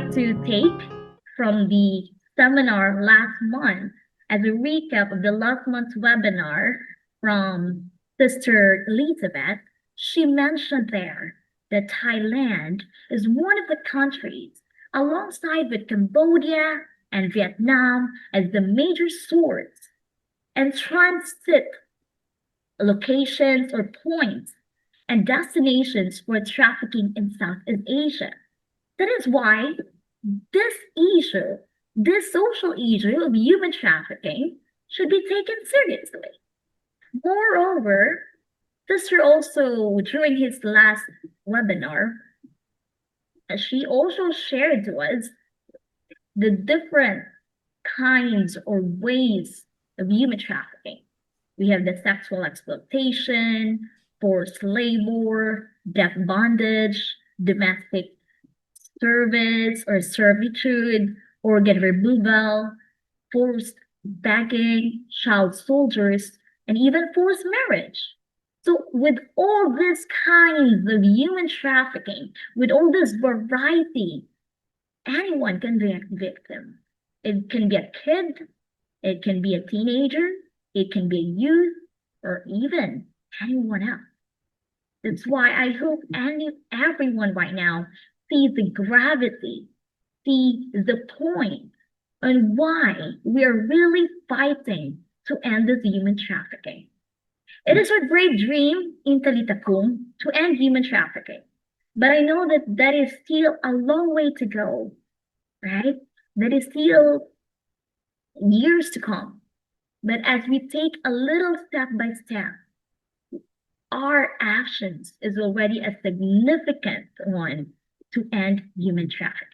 like to take from the seminar last month as a recap of the last month's webinar from Sister Elizabeth. She mentioned there that Thailand is one of the countries, alongside with Cambodia and Vietnam, as the major source and transit locations or points and destinations for trafficking in Southeast Asia. That is why this issue, this social issue of human trafficking, should be taken seriously. Moreover, Sister also, during his last webinar, she also shared to us the different kinds or ways of human trafficking. We have the sexual exploitation, forced labor, death bondage, domestic service or servitude, organ removal, forced begging, child soldiers, and even forced marriage. So with all these kinds of human trafficking, with all this variety, anyone can be a victim. It can be a kid, it can be a teenager, it can be a youth, or even anyone else. That's why I hope everyone right now sees the gravity, see the point, and why we are really fighting to end this human trafficking. It is our great dream in Talitha Kum to end human trafficking. But I know that that is still a long way to go, right? That is still years to come. But as we take a little step by step, our actions is already a significant one to end human trafficking.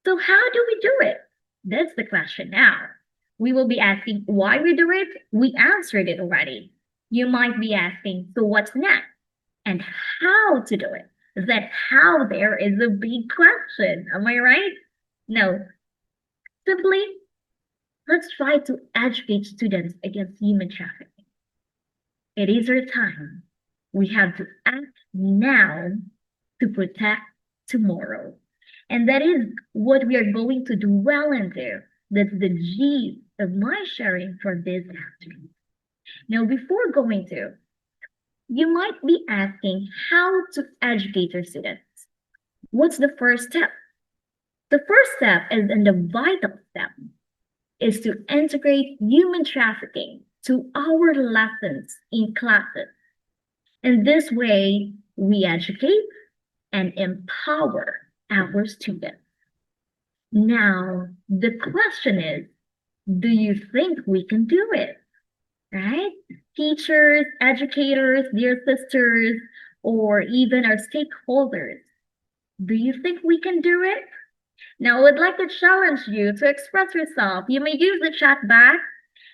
So how do we do it? That's the question now. We will be asking why we do it. We answered it already. You might be asking, so what's next? And how to do it? That how there is a big question. Am I right? No. Simply, let's try to educate students against human trafficking. It is our time. We have to act now to protect tomorrow. And that is what we are going to dwell into. That's the gist of my sharing for this afternoon. Now, before going to, you might be asking how to educate your students. What's the first step? The first step is, and the vital step, is to integrate human trafficking to our lessons in classes. In this way, we educate and empower our students. Now, the question is, do you think we can do it? Right? Teachers, educators, dear sisters, or even our stakeholders, do you think we can do it? Now, I would like to challenge you to express yourself. You may use the chat box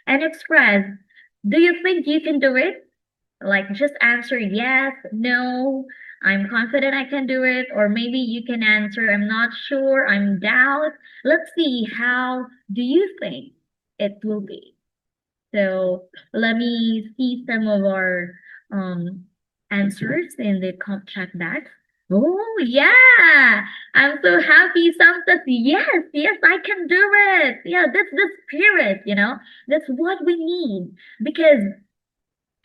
and express, do you think you can do it? Like just answer yes, no, I'm confident I can do it. Or maybe you can answer, I'm not sure, I'm doubt. Let's see, how do you think it will be? So let me see some of our answers in the chat box. Oh, yeah. I'm so happy. Some says, yes, I can do it. Yeah, that's the spirit, That's what we need because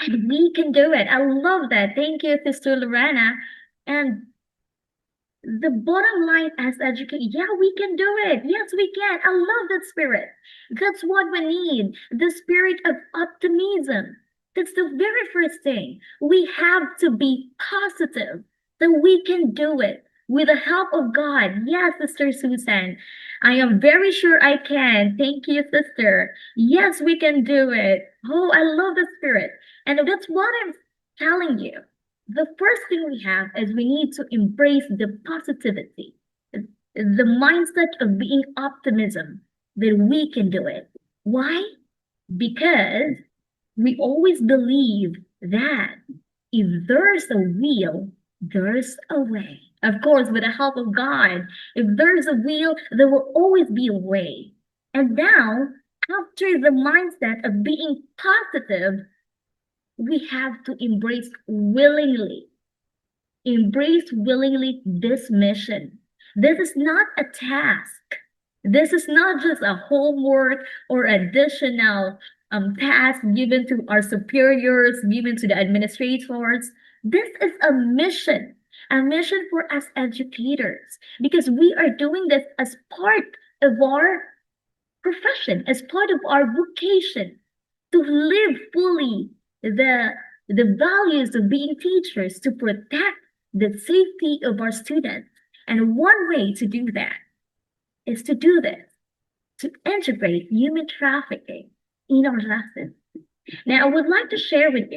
we can do it. I love that. Thank you, Sister Lorena. And the bottom line as educators, yeah, we can do it. Yes, we can. I love that spirit. That's what we need. The spirit of optimism. That's the very first thing. We have to be positive that we can do it with the help of God. Yes, Sister Susan, I am very sure I can. Thank you, sister. Yes, we can do it. Oh, I love the spirit. And that's what I'm telling you. The first thing we have is we need to embrace the positivity, the mindset of being optimism that we can do it. Why? Because we always believe that if there's a will, there's a way. Of course, with the help of God, if there's a will, there will always be a way. And now, after the mindset of being positive, we have to embrace willingly this mission. This is not a task. This is not just a homework or additional task given to our superiors, given to the administrators. This is a mission for us educators, because we are doing this as part of our profession, as part of our vocation, to live fully the values of being teachers, to protect the safety of our students. And one way to do that is to do this, to integrate human trafficking in our lessons. Now, I would like to share with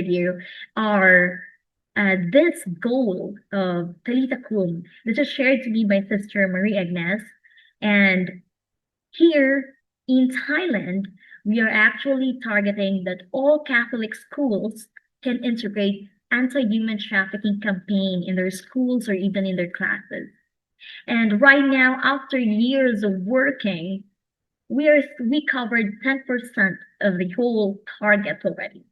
you our this goal of Talitha Kum. This is shared to me by Sister Marie Agnes. And here in Thailand, we are actually targeting that all Catholic schools can integrate anti-human trafficking campaign in their schools or even in their classes. And right now, after years of working, we covered 10% of the whole target already.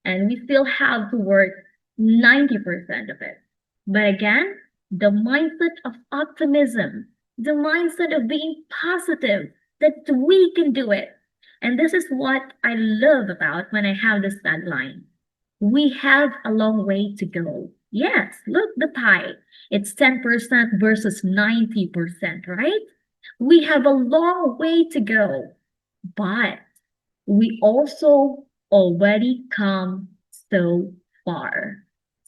And we still have to work 90% of it. But again, the mindset of optimism, the mindset of being positive, that we can do it. And this is what I love about when I have this tagline. We have a long way to go. Yes, look the pie. It's 10% versus 90%, right? We have a long way to go, but we also already come so far.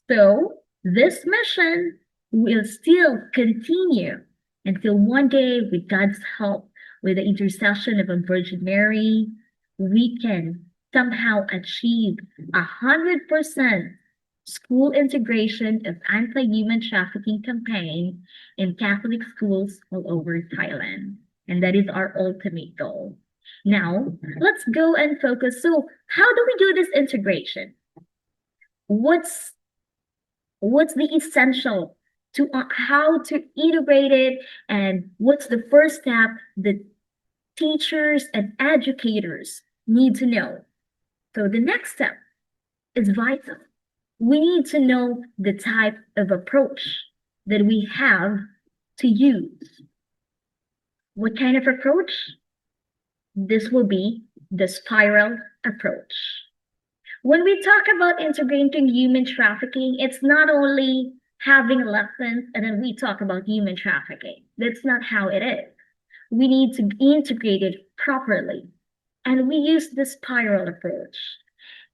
So this mission will still continue until one day, with God's help, with the intercession of a Virgin Mary, we can somehow achieve 100% school integration of anti-human trafficking campaign in Catholic schools all over Thailand. And that is our ultimate goal. Now, let's go and focus. So, how do we do this integration? What's the essential to how to integrate it, and what's the first step that teachers and educators need to know? So the next step is vital. We need to know the type of approach that we have to use. What kind of approach? This will be the spiral approach. When we talk about integrating human trafficking, it's not only having lessons and then we talk about human trafficking. That's not how it is. We need to integrate it properly. And we use the spiral approach.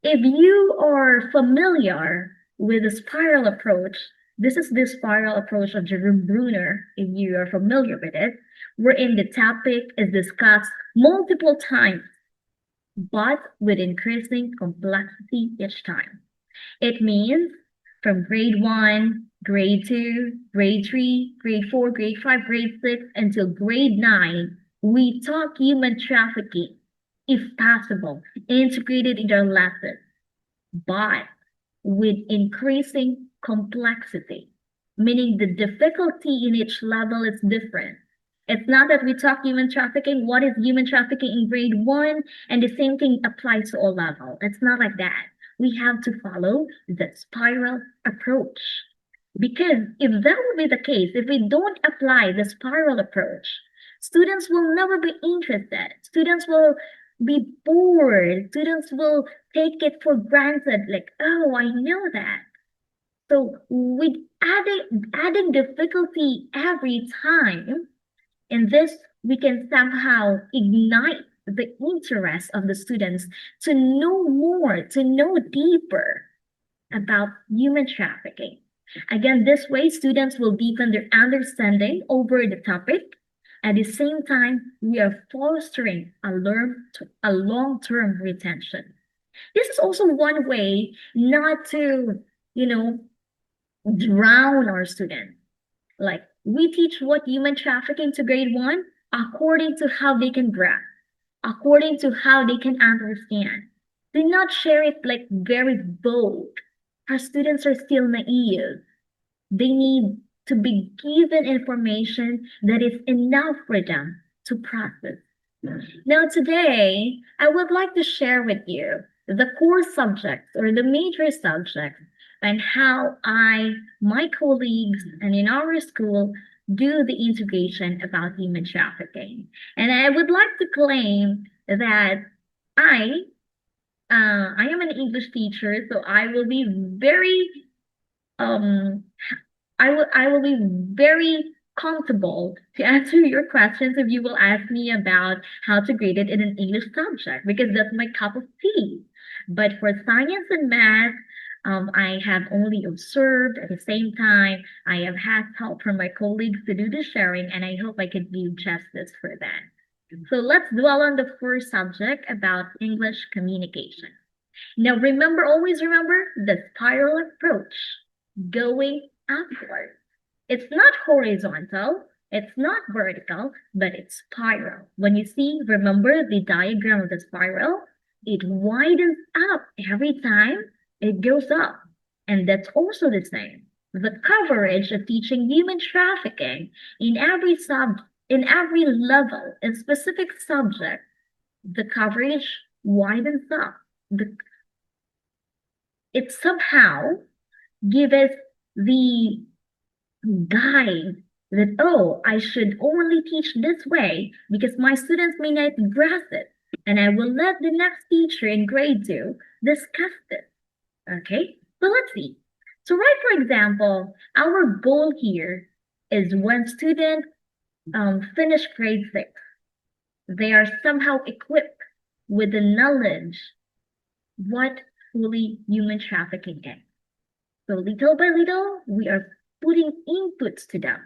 If you are familiar with the spiral approach, this is the spiral approach of Jerome Bruner, if you are familiar with it, wherein the topic is discussed multiple times, but with increasing complexity each time. It means from grade 1, grade 2, grade 3, grade 4, grade 5, grade 6, until grade 9, we talk human trafficking, if possible, integrated in our lessons, but with increasing complexity, meaning the difficulty in each level is different. It's not that we talk human trafficking, what is human trafficking in grade 1, and the same thing applies to all levels. It's not like that. We have to follow the spiral approach. Because if that would be the case, if we don't apply the spiral approach, students will never be interested. Students will be bored. Students will take it for granted, like, oh, I know that. So with adding difficulty every time, in this, we can somehow ignite the interest of the students to know more, to know deeper about human trafficking. Again, this way, students will deepen their understanding over the topic. At the same time, we are fostering a long-term retention. This is also one way not to, drown our students. Like, we teach what human trafficking to grade 1 according to how they can grasp, according to how they can understand. Do not share it like very bold. Our students are still naive. They need to be given information that is enough for them to process. Now, today, I would like to share with you the core subjects or the major subjects and how my colleagues, and in our school do the integration about human trafficking. And I would like to claim that I I am an English teacher, so I will be very um I will be very comfortable to answer your questions if you will ask me about how to grade it in an English subject, because that's my cup of tea. But for science and math, I have only observed. At the same time, I have had help from my colleagues to do the sharing, and I hope I can do justice for that. So let's dwell on the first subject about English communication. Now, remember, always remember the spiral approach, going upward. It's not horizontal, it's not vertical, but it's spiral. When you see, remember the diagram of the spiral, it widens up every time it goes up. And that's also the same. The coverage of teaching human trafficking in every level, in specific subject, the coverage widens up. It somehow gives us the guide that, oh, I should only teach this way because my students may not grasp it. And I will let the next teacher in grade 2 discuss it. Okay, so let's see. So right, for example, our goal here is when students finish grade 6, they are somehow equipped with the knowledge what fully human trafficking is. So little by little, we are putting inputs to them.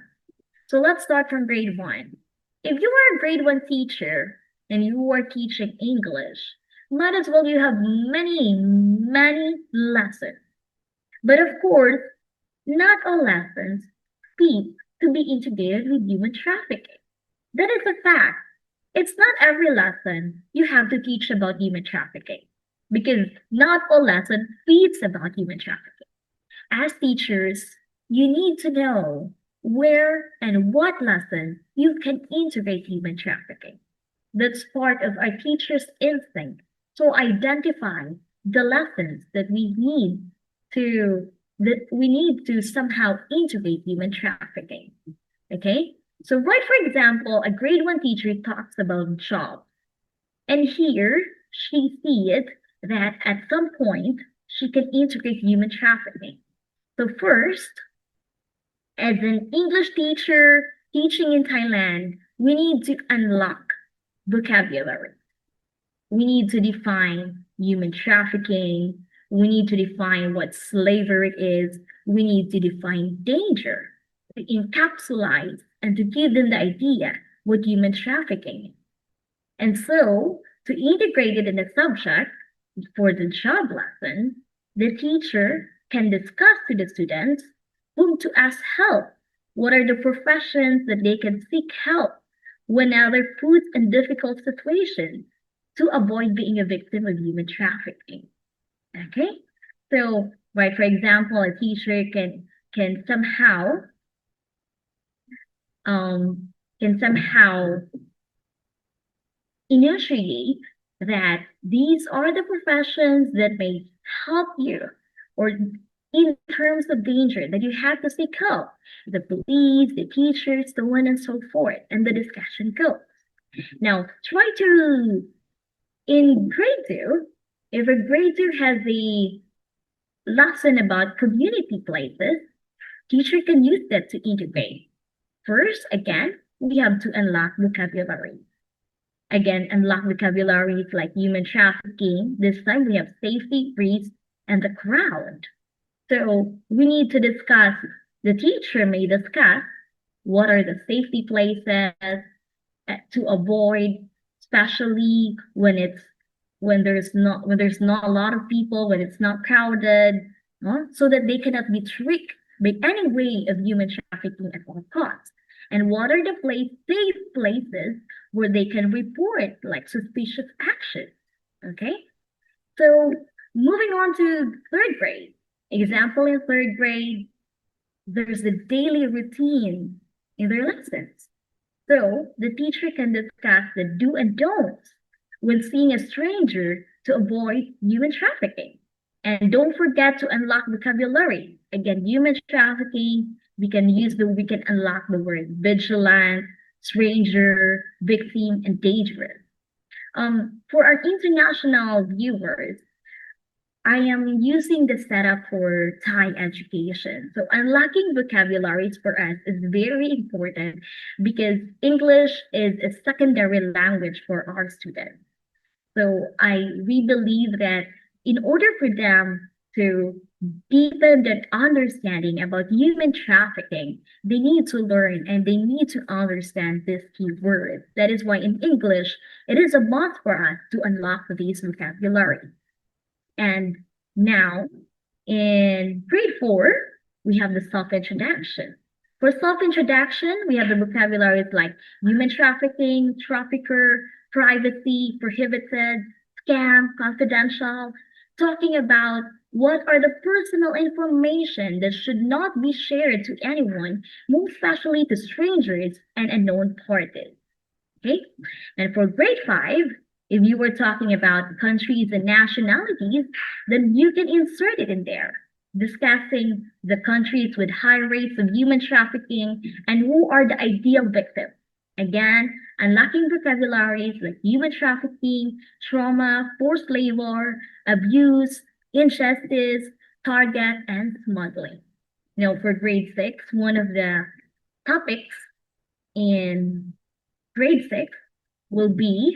So let's start from grade 1. If you are a grade 1 teacher and you are teaching English, might as well you have many lessons. But of course, not all lessons fit to be integrated with human trafficking. That is a fact. It's not every lesson you have to teach about human trafficking, because not all lesson fits about human trafficking. As teachers, you need to know where and what lesson you can integrate human trafficking. That's part of our teacher's instinct to identify the lessons that we need to somehow integrate human trafficking. Okay? So right, for example, a grade 1 teacher talks about jobs. And here she sees that at some point she can integrate human trafficking. So first, as an English teacher teaching in Thailand, we need to unlock vocabulary. We need to define human trafficking. We need to define what slavery is. We need to define danger, to encapsulate and to give them the idea what human trafficking is. And so, to integrate it in the subject for the job lesson, the teacher can discuss to the students whom to ask help. What are the professions that they can seek help whenever they're put in difficult situations to avoid being a victim of human trafficking? Okay, so right, for example, a teacher can somehow um, initiate that these are the professions that may help you, or in terms of danger that you have to seek help, the police, the teachers, so on and so forth, and the discussion goes. Now, try to, in grade 2, if a grade 2 has a lesson about community places, teacher can use that to integrate. First, again, we have to unlock vocabulary. Again, unlock vocabularies like human trafficking. This time we have safety, risk, and the crowd. So we need to discuss, the teacher may discuss what are the safety places to avoid, especially when there's not a lot of people, when it's not crowded, so that they cannot be tricked by any way of human trafficking at all costs. And what are the safe places where they can report like suspicious actions? Okay, so moving on to 3rd grade. Example, in 3rd grade, there's a daily routine in their lessons. So the teacher can discuss the do and don'ts when seeing a stranger to avoid human trafficking. And don't forget to unlock vocabulary. Again, human trafficking, we can unlock the word vigilant, stranger, victim, and dangerous. For our international viewers, I am using the setup for Thai education. So unlocking vocabularies for us is very important because English is a secondary language for our students. So we believe that in order for them to deepen that understanding about human trafficking, they need to learn and they need to understand this key word. That is why in English, it is a must for us to unlock these vocabulary. And now in grade 4, we have the self-introduction. For self-introduction, we have the vocabularies like human trafficking, trafficker, privacy, prohibited, scam, confidential, talking about what are the personal information that should not be shared to anyone, most especially to strangers and unknown parties. Okay. And for grade 5, if you were talking about countries and nationalities, then you can insert it in there, discussing the countries with high rates of human trafficking and who are the ideal victims. Again, unlocking vocabularies like human trafficking, trauma, forced labor, abuse, injustice, target, and smuggling. For grade 6, one of the topics in grade 6 will be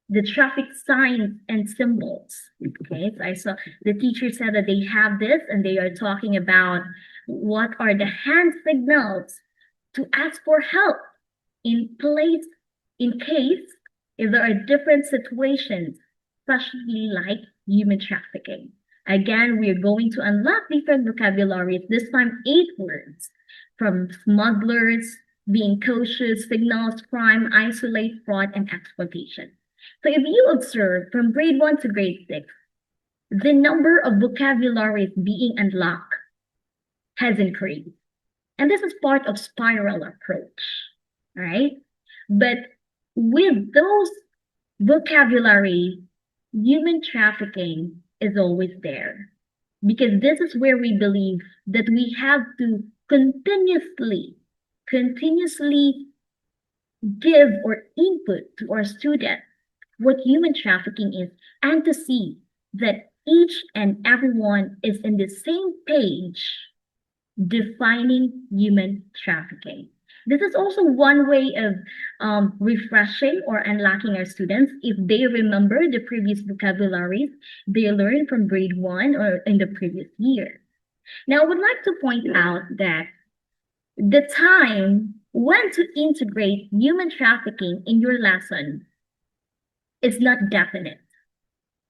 the traffic signs and symbols. Okay, so I saw the teacher said that they have this and they are talking about what are the hand signals to ask for help in case if there are different situations, especially like human trafficking. Again, we are going to unlock different vocabularies, this time 8 words, from smugglers, being cautious, signals, crime, isolate, fraud, and exploitation. So if you observe from grade 1 to grade 6, the number of vocabularies being unlocked has increased. And this is part of spiral approach, right? But with those vocabulary, human trafficking is always there. Because this is where we believe that we have to continuously give or input to our students what human trafficking is and to see that each and everyone is in the same page defining human trafficking. This is also one way of refreshing or unlocking our students if they remember the previous vocabularies they learned from grade 1 or in the previous year. Now, I would like to point out that the time when to integrate human trafficking in your lesson is not definite.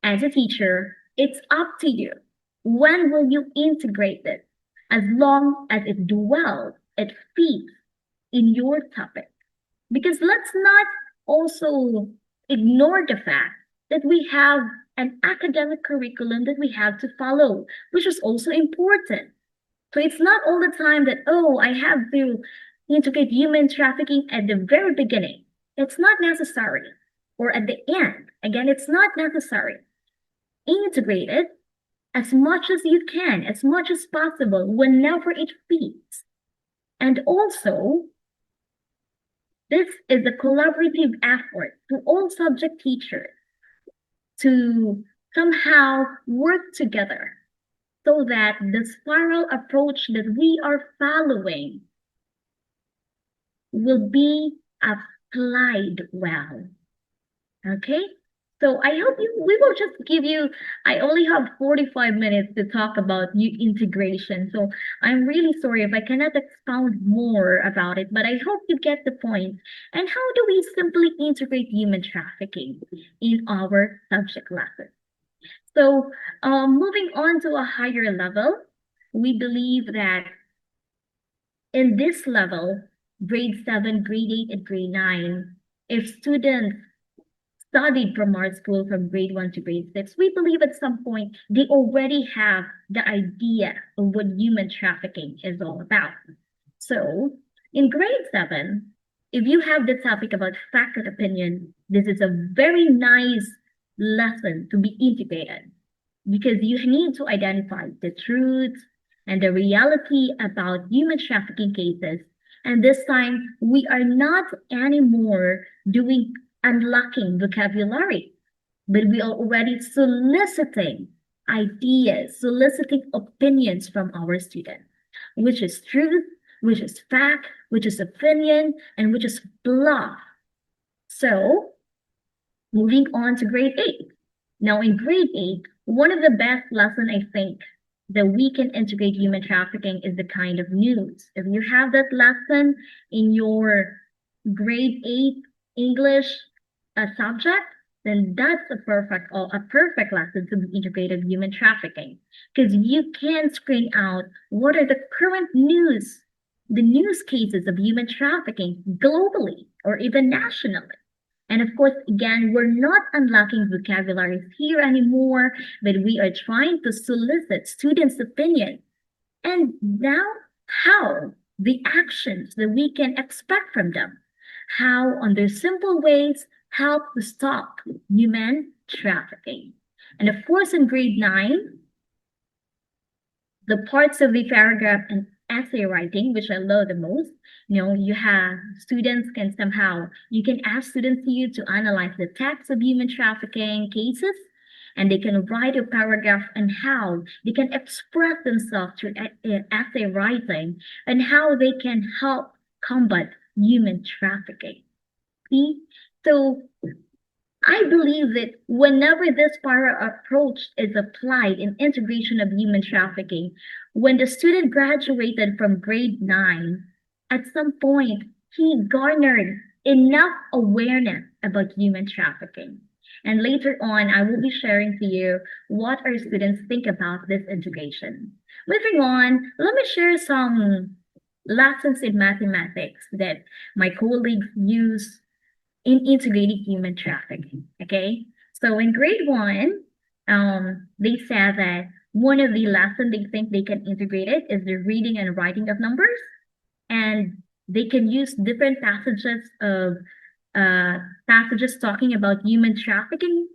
As a teacher, it's up to you. When will you integrate it? As long as it do well, it fits in your topic. Because let's not also ignore the fact that we have an academic curriculum that we have to follow, which is also important. So it's not all the time that, oh, I have to integrate human trafficking at the very beginning. It's not necessary. Or at the end. Again, it's not necessary. Integrate it as much as you can, as much as possible, whenever it fits. And also, this is a collaborative effort to all subject teachers to somehow work together so that the spiral approach that we are following will be applied well. Okay? So I hope we will just give you, I only have 45 minutes to talk about new integration. So I'm really sorry if I cannot expound more about it, but I hope you get the point. And how do we simply integrate human trafficking in our subject lesson? So moving on to a higher level, we believe that in this level, grade 7, grade 8, and grade 9, if students studied from our school from grade 1 to grade 6, we believe at some point they already have the idea of what human trafficking is all about. So in grade 7, if you have the topic about fact and opinion, this is a very nice lesson to be integrated. because you need to identify the truth and the reality about human trafficking cases. And this time, we are not anymore doing unlocking vocabulary, but we are already soliciting ideas, soliciting opinions from our students, which is truth, which is fact, which is opinion, and which is bluff. So, moving on to grade 8. Now, in grade 8, one of the best lessons I think that we can integrate human trafficking is the kind of news. If you have that lesson in your grade 8 English subject, then that's a perfect lesson to be integrated human trafficking, because you can screen out what are the current news, the news cases of human trafficking globally or even nationally. And of course, again, we're not unlocking vocabularies here anymore, but we are trying to solicit students' opinion. And now, how the actions that we can expect from them, how, under simple ways, help to stop human trafficking. And of course, in grade 9, the parts of the paragraph and essay writing, which I love the most, you have students can somehow, you can ask students you to analyze the text of human trafficking cases, and they can write a paragraph on how they can express themselves through essay writing and how they can help combat human trafficking. See? So I believe that whenever this para approach is applied in integration of human trafficking, when the student graduated from grade 9, at some point, he garnered enough awareness about human trafficking. And later on, I will be sharing to you what our students think about this integration. Moving on, let me share some lessons in mathematics that my colleagues use in integrating human trafficking. Okay, so in grade 1, they said that one of the lessons they think they can integrate it is the reading and writing of numbers, and they can use different passages talking about human trafficking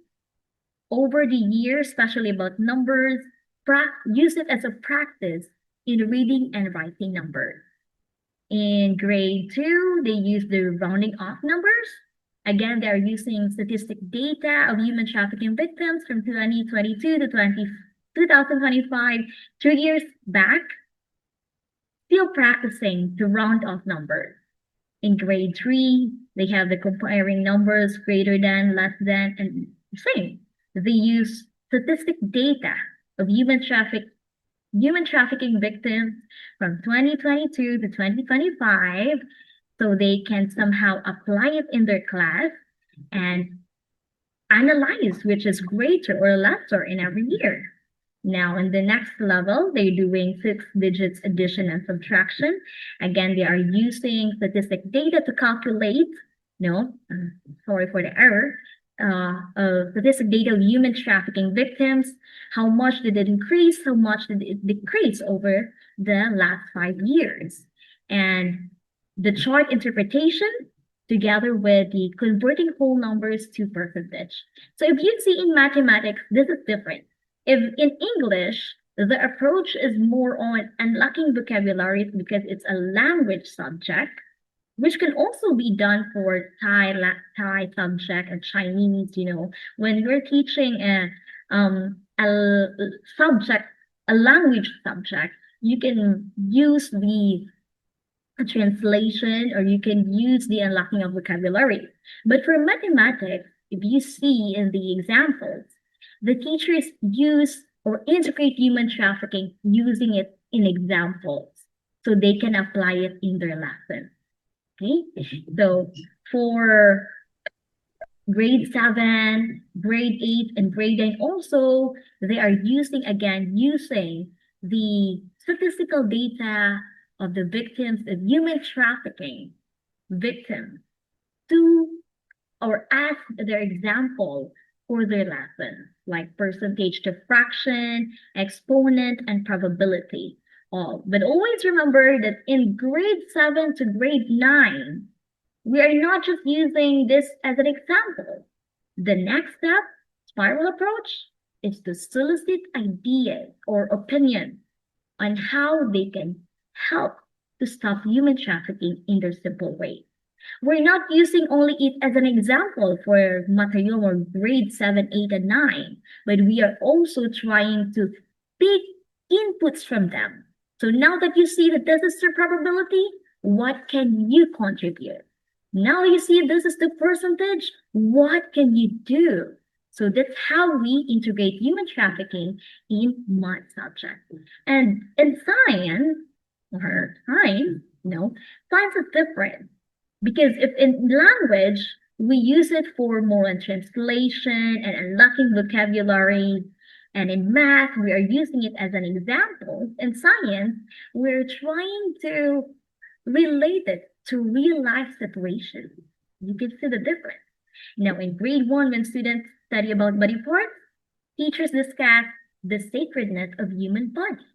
over the years, especially about numbers. Use it as a practice in reading and writing numbers. In grade 2, they use the rounding off numbers. Again, they're using statistic data of human trafficking victims from 2022 to 2025, 2 years back, still practicing to round off numbers. In grade 3, they have the comparing numbers greater than, less than, and same. They use statistic data of human trafficking victims from 2022 to 2025, so they can somehow apply it in their class and analyze which is greater or lesser in every year. Now, in the next level, they're doing 6 digits addition and subtraction. Again, they are using statistic data to calculate, sorry for the error, statistic data of human trafficking victims. How much did it increase? How much did it decrease over the last 5 years? And the chart interpretation together with the converting whole numbers to percentage. So if you see in mathematics, this is different. If in English, the approach is more on unlocking vocabularies because it's a language subject, which can also be done for Thai subject and Chinese, when we're teaching a subject, a language subject, you can use the translation or you can use the unlocking of vocabulary. But for mathematics, if you see in the examples, the teachers use or integrate human trafficking using it in examples so they can apply it in their lesson. Okay, so for grade 7, grade 8, and grade 9 also, they are using the statistical data of the victims of human trafficking victims to or ask their example for their lesson, like percentage to fraction, exponent, and probability. All. But always remember that in grade 7 to grade 9, we are not just using this as an example. The next step, spiral approach, is to solicit ideas or opinions on how they can help to stop human trafficking in their simple way. We're not using only it as an example for material or grade 7, 8, and 9, but we are also trying to pick inputs from them. So now that you see that this is the probability, what can you contribute? Now you see this is the percentage, what can you do? So that's how we integrate human trafficking in math subjects. And in science, or time, no, science is different. Because if in language, we use it for more in translation and unlocking vocabulary, and in math, we are using it as an example. In science, we're trying to relate it to real life situations. You can see the difference. Now, in grade 1, when students study about body parts, teachers discuss the sacredness of human body.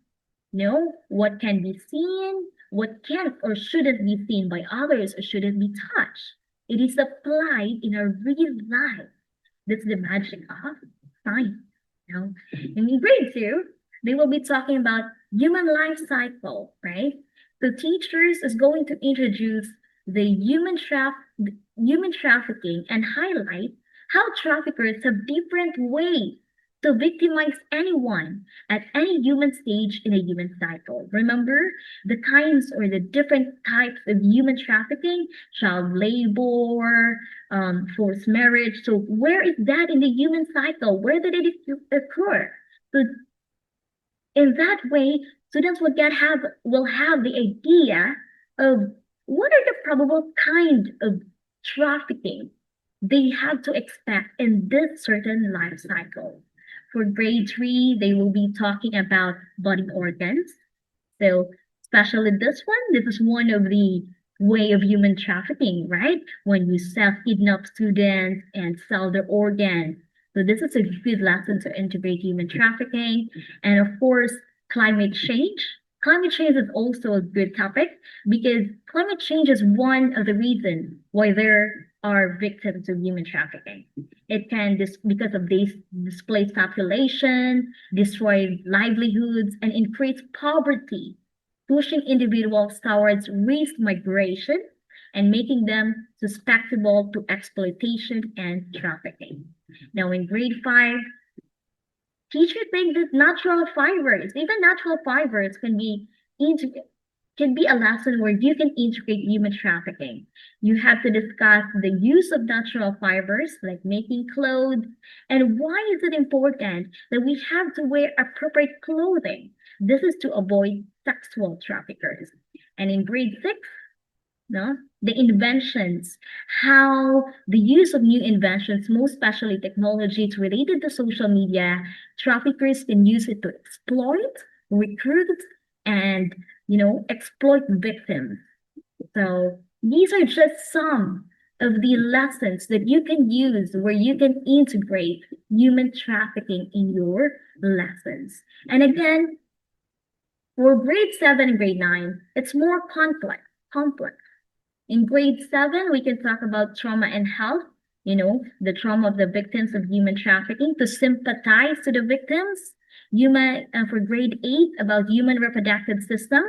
No, what can be seen, what can't or shouldn't be seen by others or shouldn't be touched. It is applied in our real life. That's the magic of science. No? And in grade 2, they will be talking about human life cycle, right? So teachers is going to introduce the human trafficking and highlight how traffickers have different ways to victimize anyone at any human stage in a human cycle. Remember the kinds or the different types of human trafficking, child labor, forced marriage. So where is that in the human cycle? Where did it occur? So in that way, students will have the idea of what are the probable kind of trafficking they have to expect in this certain life cycle. For grade 3, they will be talking about body organs. So especially this one, this is one of the way of human trafficking, right? When you self-kidnap students and sell their organs. So this is a good lesson to integrate human trafficking. And of course, climate change. Climate change is also a good topic because climate change is one of the reasons why there are victims of human trafficking. It can, because of this displaced population, destroy livelihoods, and increase poverty, pushing individuals towards race migration and making them susceptible to exploitation and trafficking. Now, in grade 5, teachers think that even natural fibers can be a lesson where you can integrate human trafficking. You have to discuss the use of natural fibers, like making clothes, and why is it important that we have to wear appropriate clothing. This is to avoid sexual traffickers. And in grade 6, no, the inventions, how the use of new inventions, most especially technologies related to social media, traffickers can use it to exploit, recruit, and exploit victims. So these are just some of the lessons that you can use where you can integrate human trafficking in your lessons. And again, for grade 7 and grade 9, it's more complex. In grade 7, we can talk about trauma and health, the trauma of the victims of human trafficking, to sympathize to the victims. For grade 8, about human reproductive system.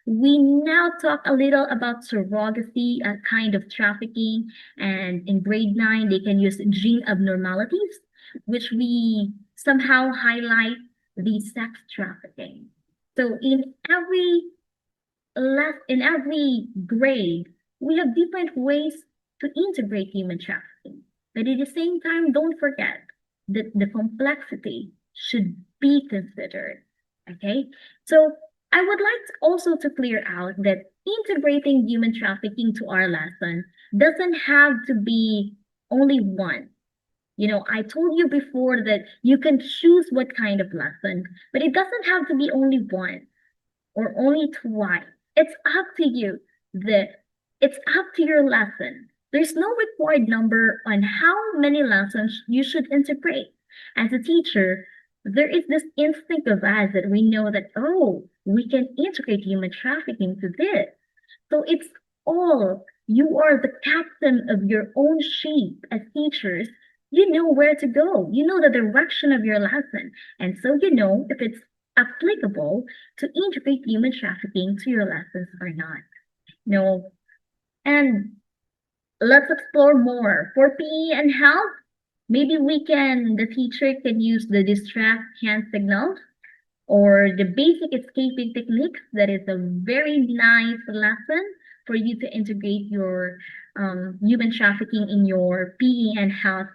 We now talk a little about surrogacy, a kind of trafficking. And in grade 9, they can use gene abnormalities, which we somehow highlight the sex trafficking. So in every grade, we have different ways to integrate human trafficking. But at the same time, don't forget that the complexity should be considered. Okay? So I would like also to clear out that integrating human trafficking to our lesson doesn't have to be only one. I told you before that you can choose what kind of lesson, but it doesn't have to be only one or only twice. It's up to you. It's up to your lesson. There's no required number on how many lessons you should integrate. As a teacher, there is this instinct of us that we know that, we can integrate human trafficking to this. So you are the captain of your own ship as teachers You know where to go. You know the direction of your lesson. And so you know if it's applicable to integrate human trafficking to your lessons or not. No. And let's explore more. For PE and health, maybe the teacher can use the distract hand signals or the basic escaping techniques. That is a very nice lesson for you to integrate your human trafficking in your PE and health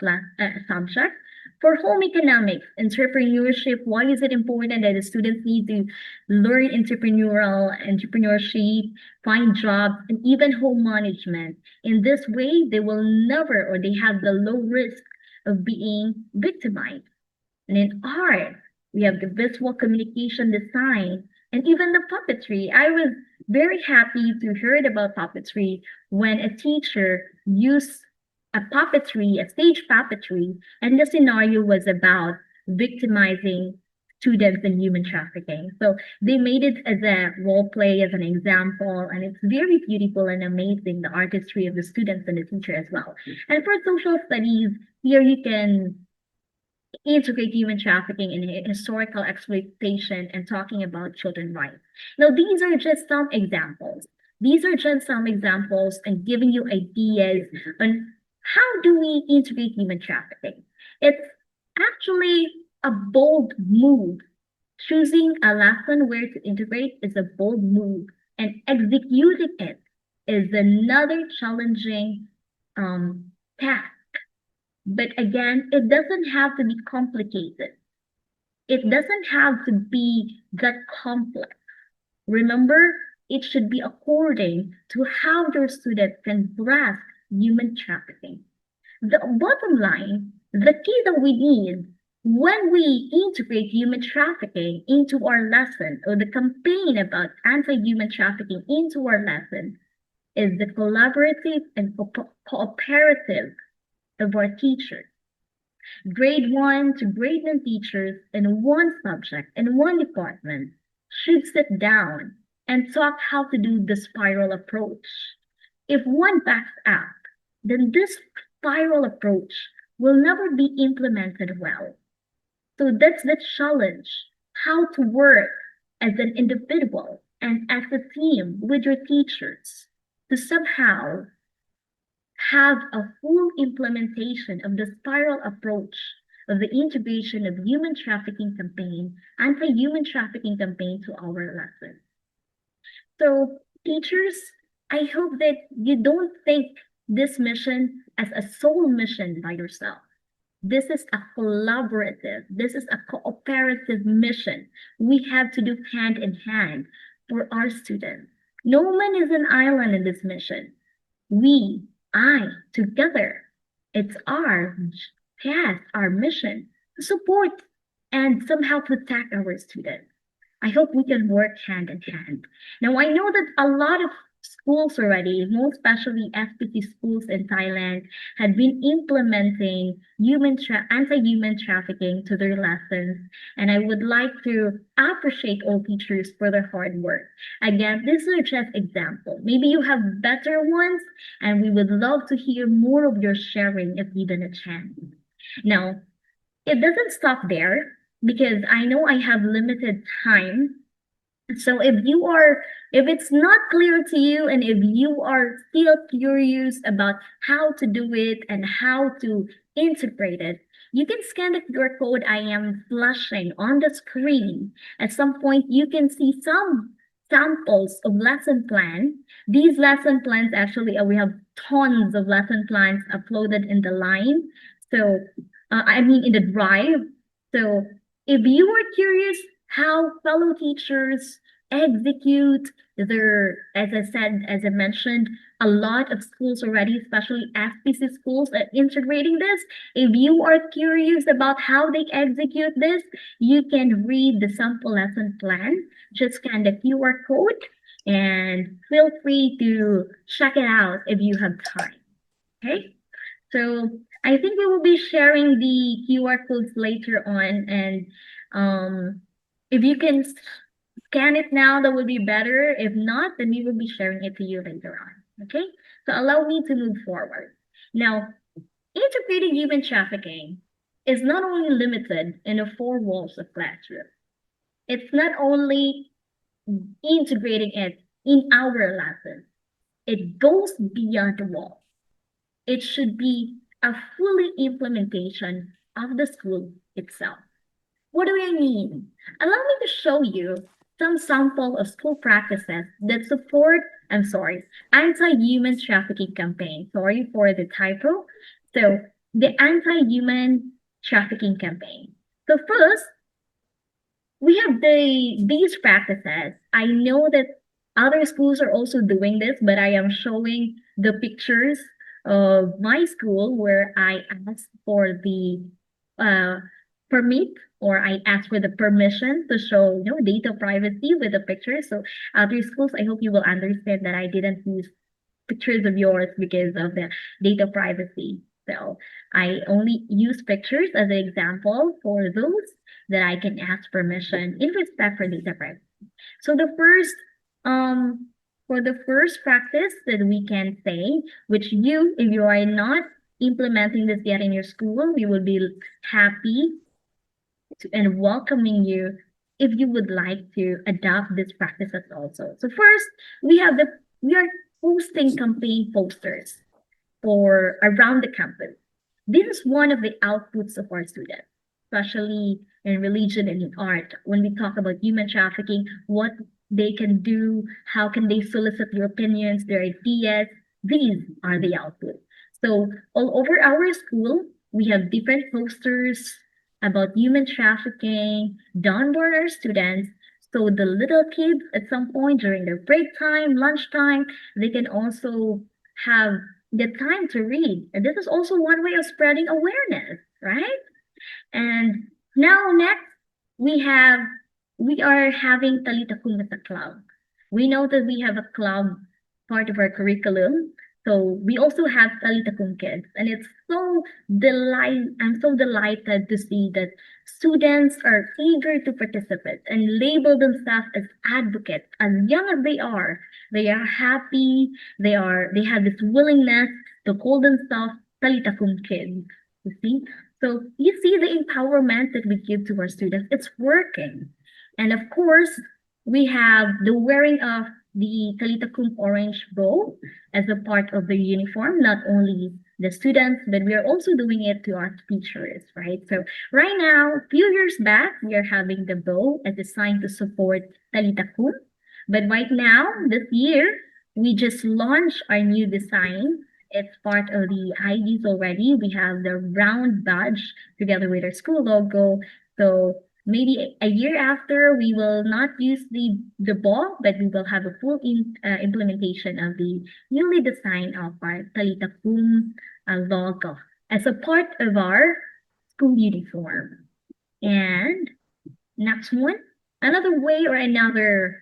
subject. For home economics, entrepreneurship, why is it important that the students need to learn entrepreneurship, find jobs, and even home management? In this way, they will never or they have the low risk of being victimized. And in art, we have the visual communication design and even the puppetry. I was very happy to hear about puppetry when a teacher used a stage puppetry, and the scenario was about victimizing students in human trafficking. So they made it as a role play, as an example, and it's very beautiful and amazing, the artistry of the students and the teacher as well. And for social studies, here you can integrate human trafficking in historical exploitation and talking about children's rights. Now, these are just some examples. These are just some examples and giving you ideas on how do we integrate human trafficking. It's actually a bold move. Choosing a lesson where to integrate is a bold move, and executing it is another challenging task. But again, it doesn't have to be complicated. It doesn't have to be that complex. Remember, it should be according to how your student can grasp human trafficking. The bottom line, the key that we need when we integrate human trafficking into our lesson or the campaign about anti-human trafficking into our lesson is the collaborative and cooperative of our teachers. Grade 1 to grade 9 teachers in one subject, in one department, should sit down and talk how to do the spiral approach. If one backs out, then this spiral approach will never be implemented well. So that's the challenge, how to work as an individual and as a team with your teachers to somehow have a full implementation of the spiral approach of the integration of human trafficking campaign, anti-human trafficking campaign to our lesson. So teachers, I hope that you don't think this mission as a sole mission by yourself. This is a collaborative, this is a cooperative mission. We have to do hand in hand for our students. No one is an island in this mission. Together, it's our task, our mission to support and somehow protect our students. I hope we can work hand in hand. Now, I know that a lot of schools already, most especially FPT schools in Thailand, had been implementing anti-human trafficking to their lessons. And I would like to appreciate all teachers for their hard work. Again, this is just example. Maybe you have better ones, and we would love to hear more of your sharing if given a chance. Now, it doesn't stop there because I know I have limited time. So if it's not clear to you and if you are still curious about how to do it and how to integrate it, you can scan the QR code I am flashing on the screen. At some point, you can see some samples of lesson plan. These lesson plans actually, we have tons of lesson plans uploaded in the line. So, in the drive. So if you are curious how fellow teachers execute as I mentioned, a lot of schools already, especially FPC schools, are integrating this. If you are curious about how they execute this, you can read the sample lesson plan. Just scan the QR code and feel free to check it out if you have time. Okay? So I think we will be sharing the QR codes later on, and if you can scan it now, that would be better. If not, then we will be sharing it to you later on. Okay? So allow me to move forward. Now, Integrating human trafficking is not only limited in the four walls of classroom. It's not only integrating it in our lessons. It goes beyond the wall. It should be a fully implementation of the school itself. What do I mean? Allow me to show you some sample of school practices that support, anti-human trafficking campaign. Sorry for the typo. So the anti-human trafficking campaign. So first, we have these practices. I know that other schools are also doing this, but I am showing the pictures of my school where I asked for the uh, permit, or I asked for the permission to show, data privacy with the pictures. So other schools, I hope you will understand that I didn't use pictures of yours because of the data privacy. So I only use pictures as an example for those that I can ask permission in respect for data privacy. So um, for the first practice that we can say, which if you are not implementing this yet in your school, we will be happy and welcoming you if you would like to adopt these practices also. So first, we are posting campaign posters for around the campus. This is one of the outputs of our students, especially in religion and in art. When we talk about human trafficking, what they can do, how can they solicit your opinions, their ideas, these are the outputs. So all over our school, we have different posters about human trafficking done by our students. So the little kids at some point during their break time, lunchtime, they can also have the time to read. And this is also one way of spreading awareness, right? And now next we we are having Talitha Kum as a club. We know that we have a club part of our curriculum. So we also have Talitha Kum Kids. And I'm so delighted to see that students are eager to participate and label themselves as advocates. As young as they are happy, they have this willingness to call themselves Talitha Kum Kids. You see? So you see the empowerment that we give to our students, it's working. And of course, we have the wearing of the Talitha Kum orange bow as a part of the uniform, not only the students, but we are also doing it to our teachers, right? So right now, a few years back, we are having the bow as a sign to support Talitha Kum. But right now, this year, we just launched our new design. It's part of the IDs already. We have the round badge together with our school logo. So maybe a year after, we will not use the ball, but we will have a full implementation of the newly designed of our Talitha Kum logo as a part of our school uniform. And next one, another way or another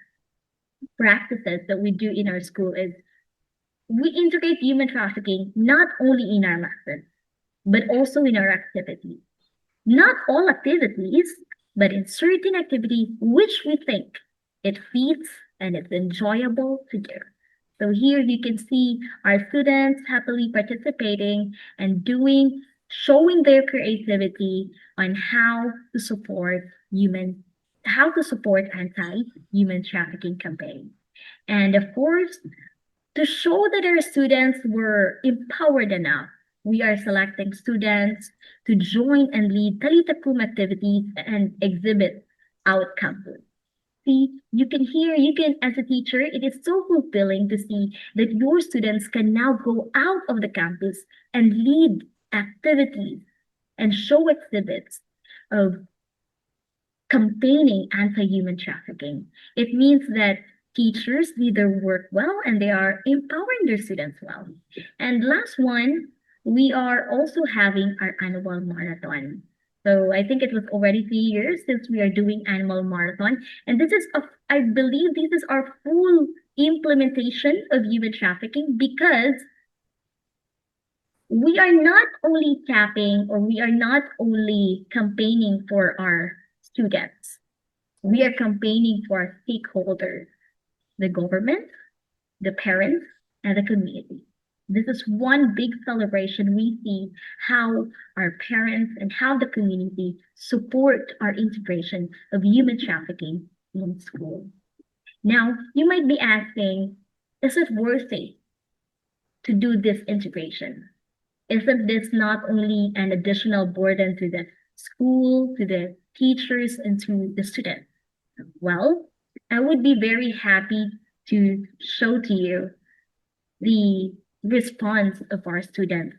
practices that we do in our school is we integrate human trafficking not only in our lessons, but also in our activities. Not all activities, but in certain activities which we think it fits and it's enjoyable to do. So here you can see our students happily participating and showing their creativity on how to support anti-human trafficking campaign. And of course, to show that our students were empowered enough, we are selecting students to join and lead Talitha Kum activities and exhibit outcomes. See, as a teacher, it is so fulfilling to see that your students can now go out of the campus and lead activities and show exhibits of campaigning anti-human trafficking. It means that teachers do their work well and they are empowering their students well. And last one, we are also having our annual marathon. So I think it was already 3 years since we are doing annual marathon. And I believe this is our full implementation of human trafficking because we are not only tapping or we are not only campaigning for our students. We are campaigning for our stakeholders, the government, the parents, and the community. This is one big celebration. We see how our parents and how the community support our integration of human trafficking in school. Now, you might be asking, is it worth it to do this integration? Isn't this not only an additional burden to the school, to the teachers, and to the students? Well, I would be very happy to show to you the response of our students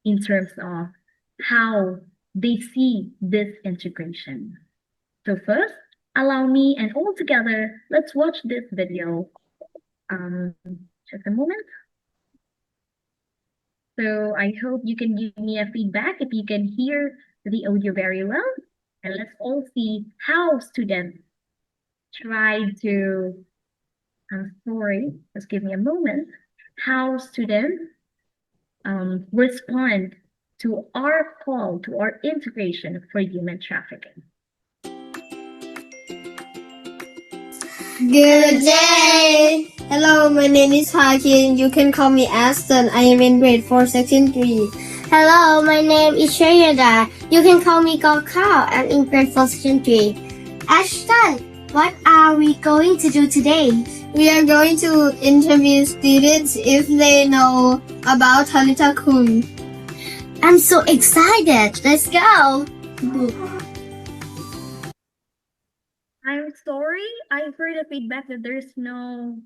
in terms of how they see this integration. So first, allow me and all together, let's watch this video. Just a moment. So I hope you can give me a feedback if you can hear the audio very well. And let's all see how students try to, I'm sorry, just give me a moment, how students respond to our call, to our integration for human trafficking. Good day! Hello, my name is Hakin. You can call me Aston. I am in grade 4, section 3. Hello, my name is Shayada. You can call me Gokao. I'm in grade 4, section 3. Ashton, what are we going to do today? We are going to interview students if they know about Talitha Kum. I'm so excited. Let's go. I'm sorry, I heard a feedback that there's no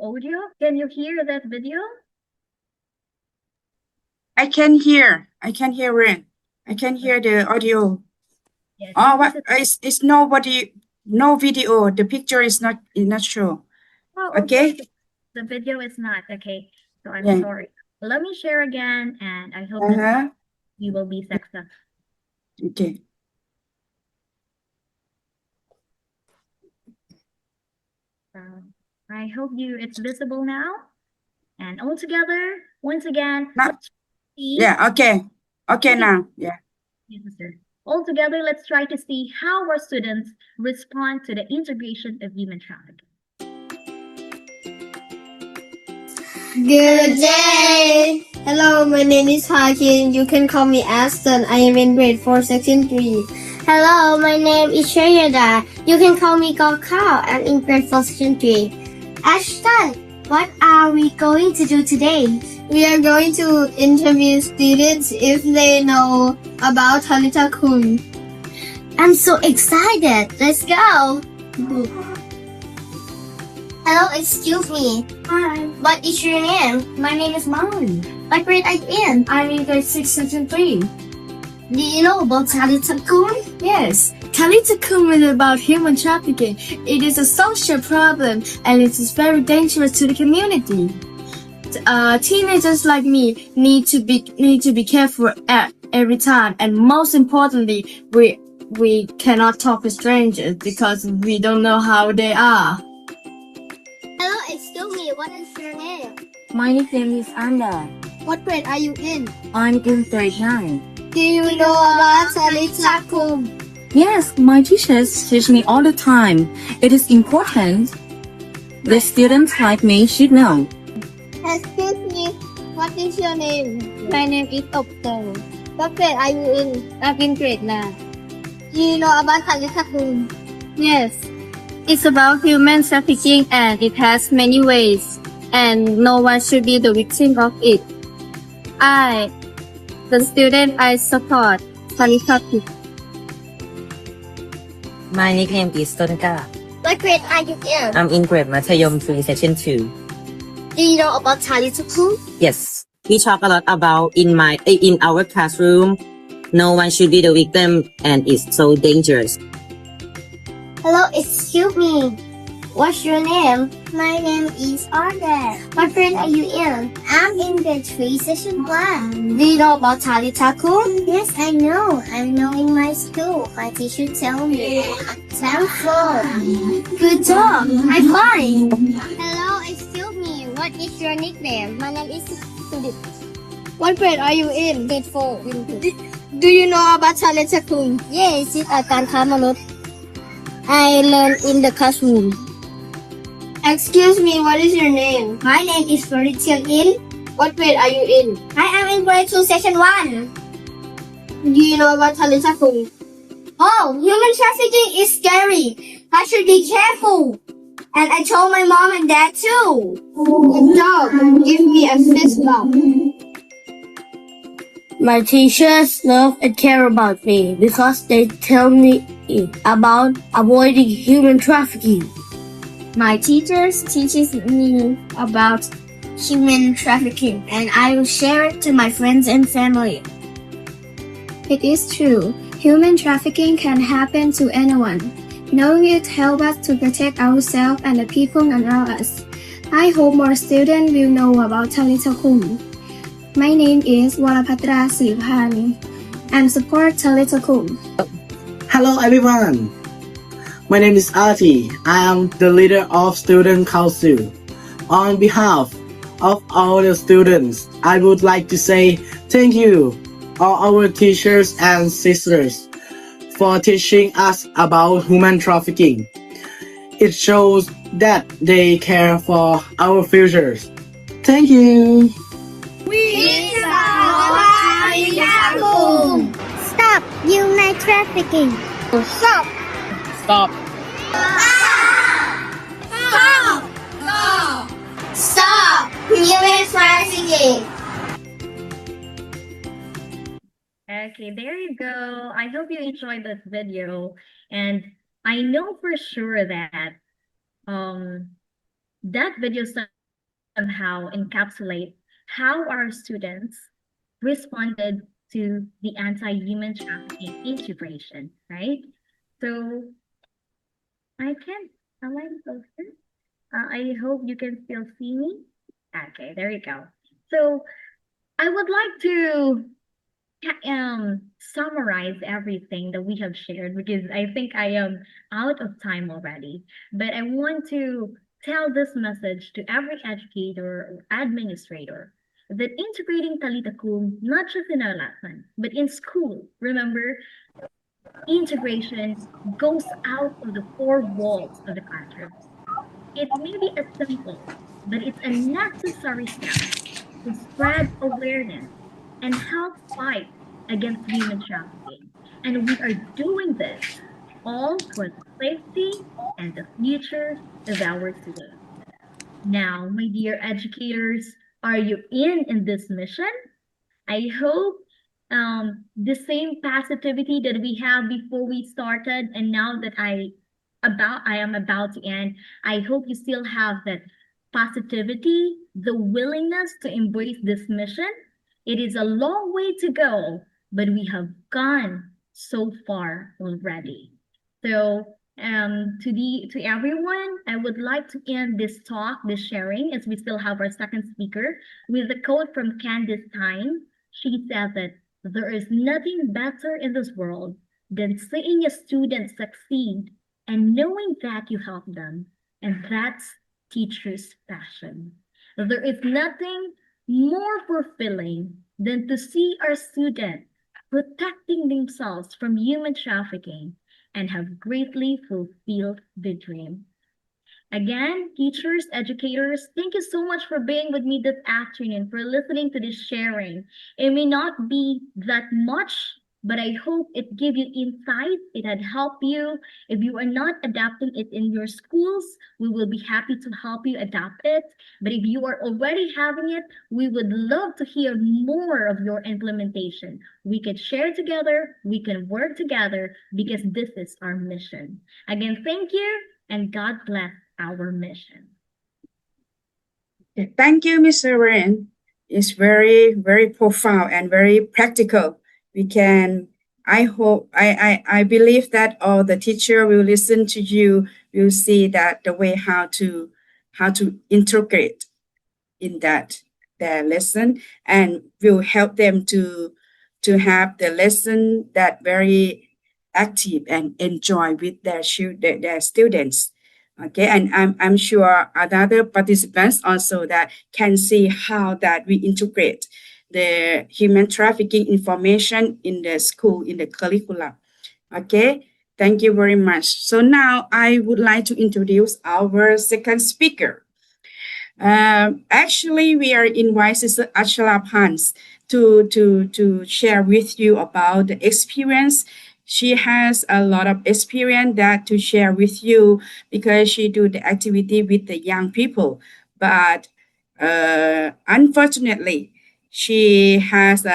audio. Can you hear that video? I can hear it. I can hear the audio. Yes. Oh, what? It's nobody, no video. The picture is not show. Oh, Okay. The video is not okay. So I'm Yeah. sorry. Let me share again, and I hope that you will be successful. Okay. I hope it's visible now. And all together, once again, Now- let's see. Yeah. Okay. Okay. Now. Yeah. Yes, sir. All together, let's try to see how our students respond to the integration of human trafficking. Good day! Hello, my name is Hakin. You can call me Aston. I am in grade 4, section 3. Hello, my name is Shayada. You can call me Gokao. I'm in grade 4, section 3. Ashton, what are we going to do today? We are going to interview students if they know about Talitha Kum. I'm so excited. Let's go. Hello, excuse me. Hi, What is your name? my name is Molly. What grade are you in? I'm in grade 6, section 3. Do you know about Talitha Kum? Yes, Talitha Kum is about human trafficking. It is a social problem and it is very dangerous to the community. Teenagers like me need to be careful at every time, and most importantly, we cannot talk to strangers because we don't know how they are. Hello, excuse me. What is your name? My nickname is Anna. What grade are you in? I'm in grade 9. Do you know about Talitha Kum? Yes, my teachers teach me all the time. It is important. The students like me should know. Excuse me, what is your name? My name is Okto. What grade are you in? I'm in grade 9. Do you know about Talitha Kum? Yes, it's about human trafficking and it has many ways, and no one should be the victim of it. The student I support, Talitha Kum. My nickname is Tonka. What grade are you in? I'm in grade มัธยม 3 section 2. Do you know about Talitha Kum? Yes, we talk a lot about in our classroom. No one should be the victim and it's so dangerous. Hello, excuse me. What's your name? My name is Arden. What grade are you in? I'm in grade 3, section 1. Do you know about Talitha Kum? Yes, I know. I know in my school. My teacher tell me. Thankful. Good job! I'm fine. Hello, excuse me. What is your nickname? My name is Sudip. What grade are you in? Grade 4. Do you know about Talitha Kum? Yes, it's a การค้ามนุษย์ I learn in the classroom. Excuse me, what is your name? My name is Talitha In. What grade are you in? I am in grade 2, section 1. Do you know about Talitha Kum? Oh, human trafficking is scary. I should be careful. And I told my mom and dad too. Good job. Give me a fist bump. My teachers love and care about me because they tell me about avoiding human trafficking. My teachers teaches me about human trafficking and I will share it to my friends and family. It is true. Human trafficking can happen to anyone. Knowing it helps us to protect ourselves and the people around us. I hope more students will know about Talitha Kum. My name is Walapatra Silvani and support Talitha Kum. Hello everyone. My name is Arti. I am the leader of Student Council. On behalf of all the students, I would like to say thank you, all our teachers and sisters, for teaching us about human trafficking. It shows that they care for our futures. Thank you. Stop human trafficking. Stop. Stop human trafficking. Okay, there you go. I hope you enjoyed this video. And I know for sure that that video somehow encapsulate how our students responded to the anti-human trafficking integration, right? So am I closer? I hope you can still see me. Okay, there you go. So I would like to summarize everything that we have shared because I think I am out of time already. But I want to tell this message to every educator or administrator that integrating Talitha Kum, not just in our lesson, but in school. Remember, integration goes out of the four walls of the classroom. It may be as simple, but it's a necessary step to spread awareness and help fight against human trafficking. And we are doing this all for the safety and the future of our students. Now, my dear educators, are you in this mission? I hope the same positivity that we have before we started and now that I am about to end, I hope you still have that positivity, the willingness to embrace this mission. It is a long way to go, but we have gone so far already. So to everyone, I would like to end this talk, this sharing, as we still have our second speaker, with a quote from Candace Time. She said that there is nothing better in this world than seeing a student succeed and knowing that you help them. And that's teachers' passion. There is nothing more fulfilling than to see our students protecting themselves from human trafficking and have greatly fulfilled the dream. Again, teachers, educators, thank you so much for being with me this afternoon, for listening to this sharing. It may not be that much, but I hope it gave you insight. It had helped you. If you are not adapting it in your schools, we will be happy to help you adapt it. But if you are already having it, we would love to hear more of your implementation. We can share together, we can work together because this is our mission. Again, thank you and God bless our mission. Thank you, Mr. Ren. It's very, very profound and very practical. I believe that all the teacher will listen to you, will see that the way how to integrate in that their lesson and will help them to have the lesson that very active and enjoy with their students. Okay, and I'm sure other participants also that can see how that we integrate the human trafficking information in the school, in the curriculum. Okay, Thank you very much. So now I would like to introduce our second speaker. Actually, we are invited Sister Achara Pans to share with you about the experience. She has a lot of experience that to share with you because she do the activity with the young people. But unfortunately, she has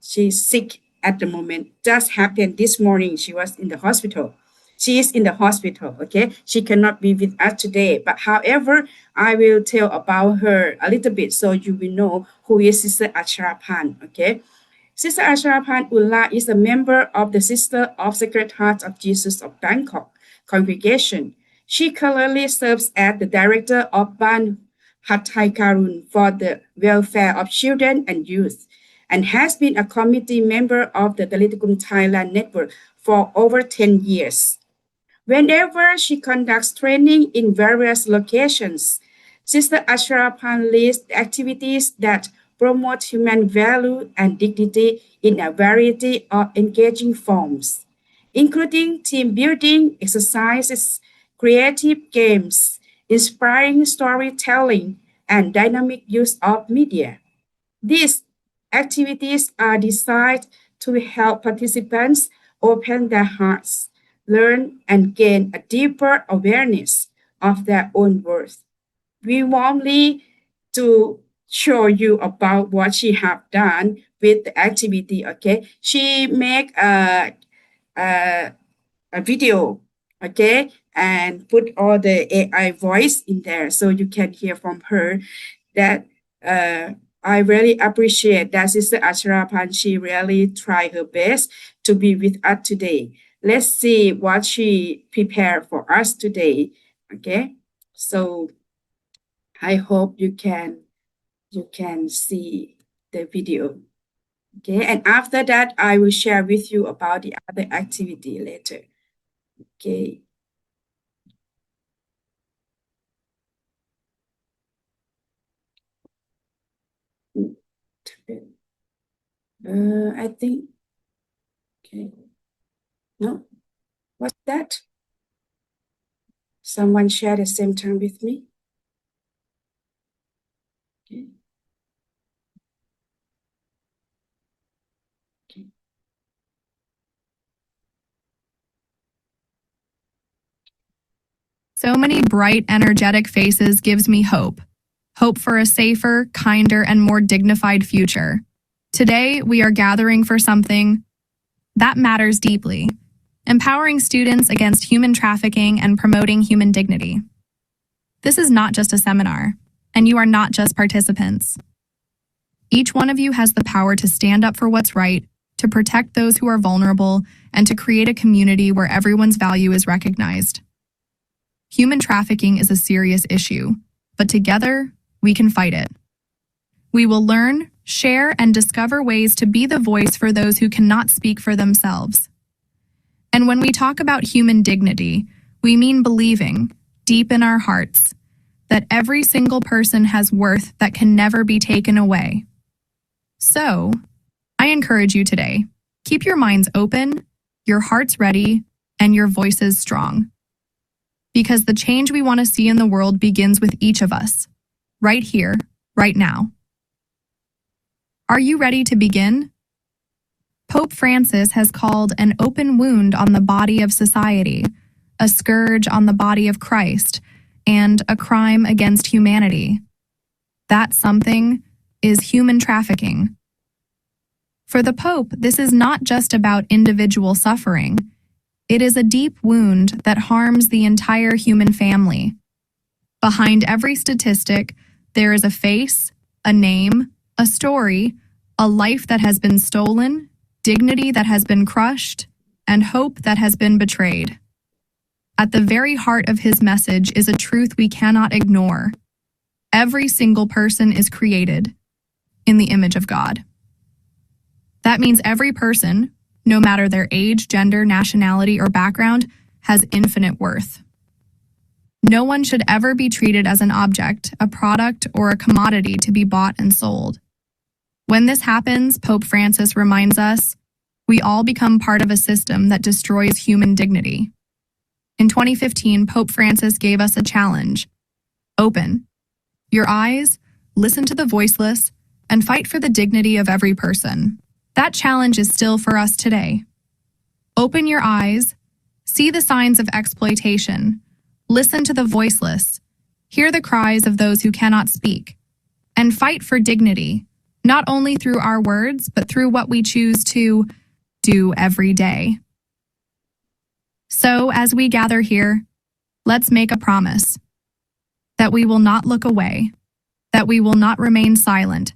she's sick at the moment. Just happened this morning. She was in the hospital. She is in the hospital, okay? She cannot be with us today. But however, I will tell about her a little bit so you will know who is Sister Achara Pan, okay? Sister Achara Pan Ullah is a member of the Sister of Sacred Heart of Jesus of Bangkok congregation. She currently serves as the director of Ban Hathai Karun for the welfare of children and youth, and has been a committee member of the Talitha Kum Thailand network for over 10 years. Whenever she conducts training in various locations, Sister Achara Pan leads activities that promote human value and dignity in a variety of engaging forms, including team building exercises, creative games, inspiring storytelling, and dynamic use of media. These activities are designed to help participants open their hearts, learn, and gain a deeper awareness of their own worth. We warmly to show you about what she have done with the activity. Okay, she make a video, okay, and put all the AI voice in there so you can hear from her. That I really appreciate that Sister Achara Pan. She really tried her best to be with us today. Let's see what she prepared for us today. Okay, so I hope you can see the video. Okay, and after that, I will share with you about the other activity later. Okay. I think, okay. No, what's that? Someone share the same time with me? Okay. Okay. So many bright, energetic faces gives me hope. Hope for a safer, kinder, and more dignified future. Today, we are gathering for something that matters deeply: empowering students against human trafficking and promoting human dignity. This is not just a seminar, and you are not just participants. Each one of you has the power to stand up for what's right, to protect those who are vulnerable, and to create a community where everyone's value is recognized. Human trafficking is a serious issue, but together, we can fight it. We will learn, share, and discover ways to be the voice for those who cannot speak for themselves. And when we talk about human dignity, we mean believing, deep in our hearts, that every single person has worth that can never be taken away. So, I encourage you today, keep your minds open, your hearts ready, and your voices strong. Because the change we want to see in the world begins with each of us, right here, right now. Are you ready to begin? Pope Francis has called an open wound on the body of society, a scourge on the body of Christ, and a crime against humanity. That something is human trafficking. For the Pope, this is not just about individual suffering. It is a deep wound that harms the entire human family. Behind every statistic, there is a face, a name, a story, a life that has been stolen, dignity that has been crushed, and hope that has been betrayed. At the very heart of his message is a truth we cannot ignore. Every single person is created in the image of God. That means every person, no matter their age, gender, nationality, or background, has infinite worth. No one should ever be treated as an object, a product, or a commodity to be bought and sold. When this happens, Pope Francis reminds us, we all become part of a system that destroys human dignity. In 2015, Pope Francis gave us a challenge. Open your eyes, listen to the voiceless, and fight for the dignity of every person. That challenge is still for us today. Open your eyes, see the signs of exploitation, listen to the voiceless, hear the cries of those who cannot speak, and fight for dignity, not only through our words, but through what we choose to do every day. So, as we gather here, let's make a promise that we will not look away, that we will not remain silent,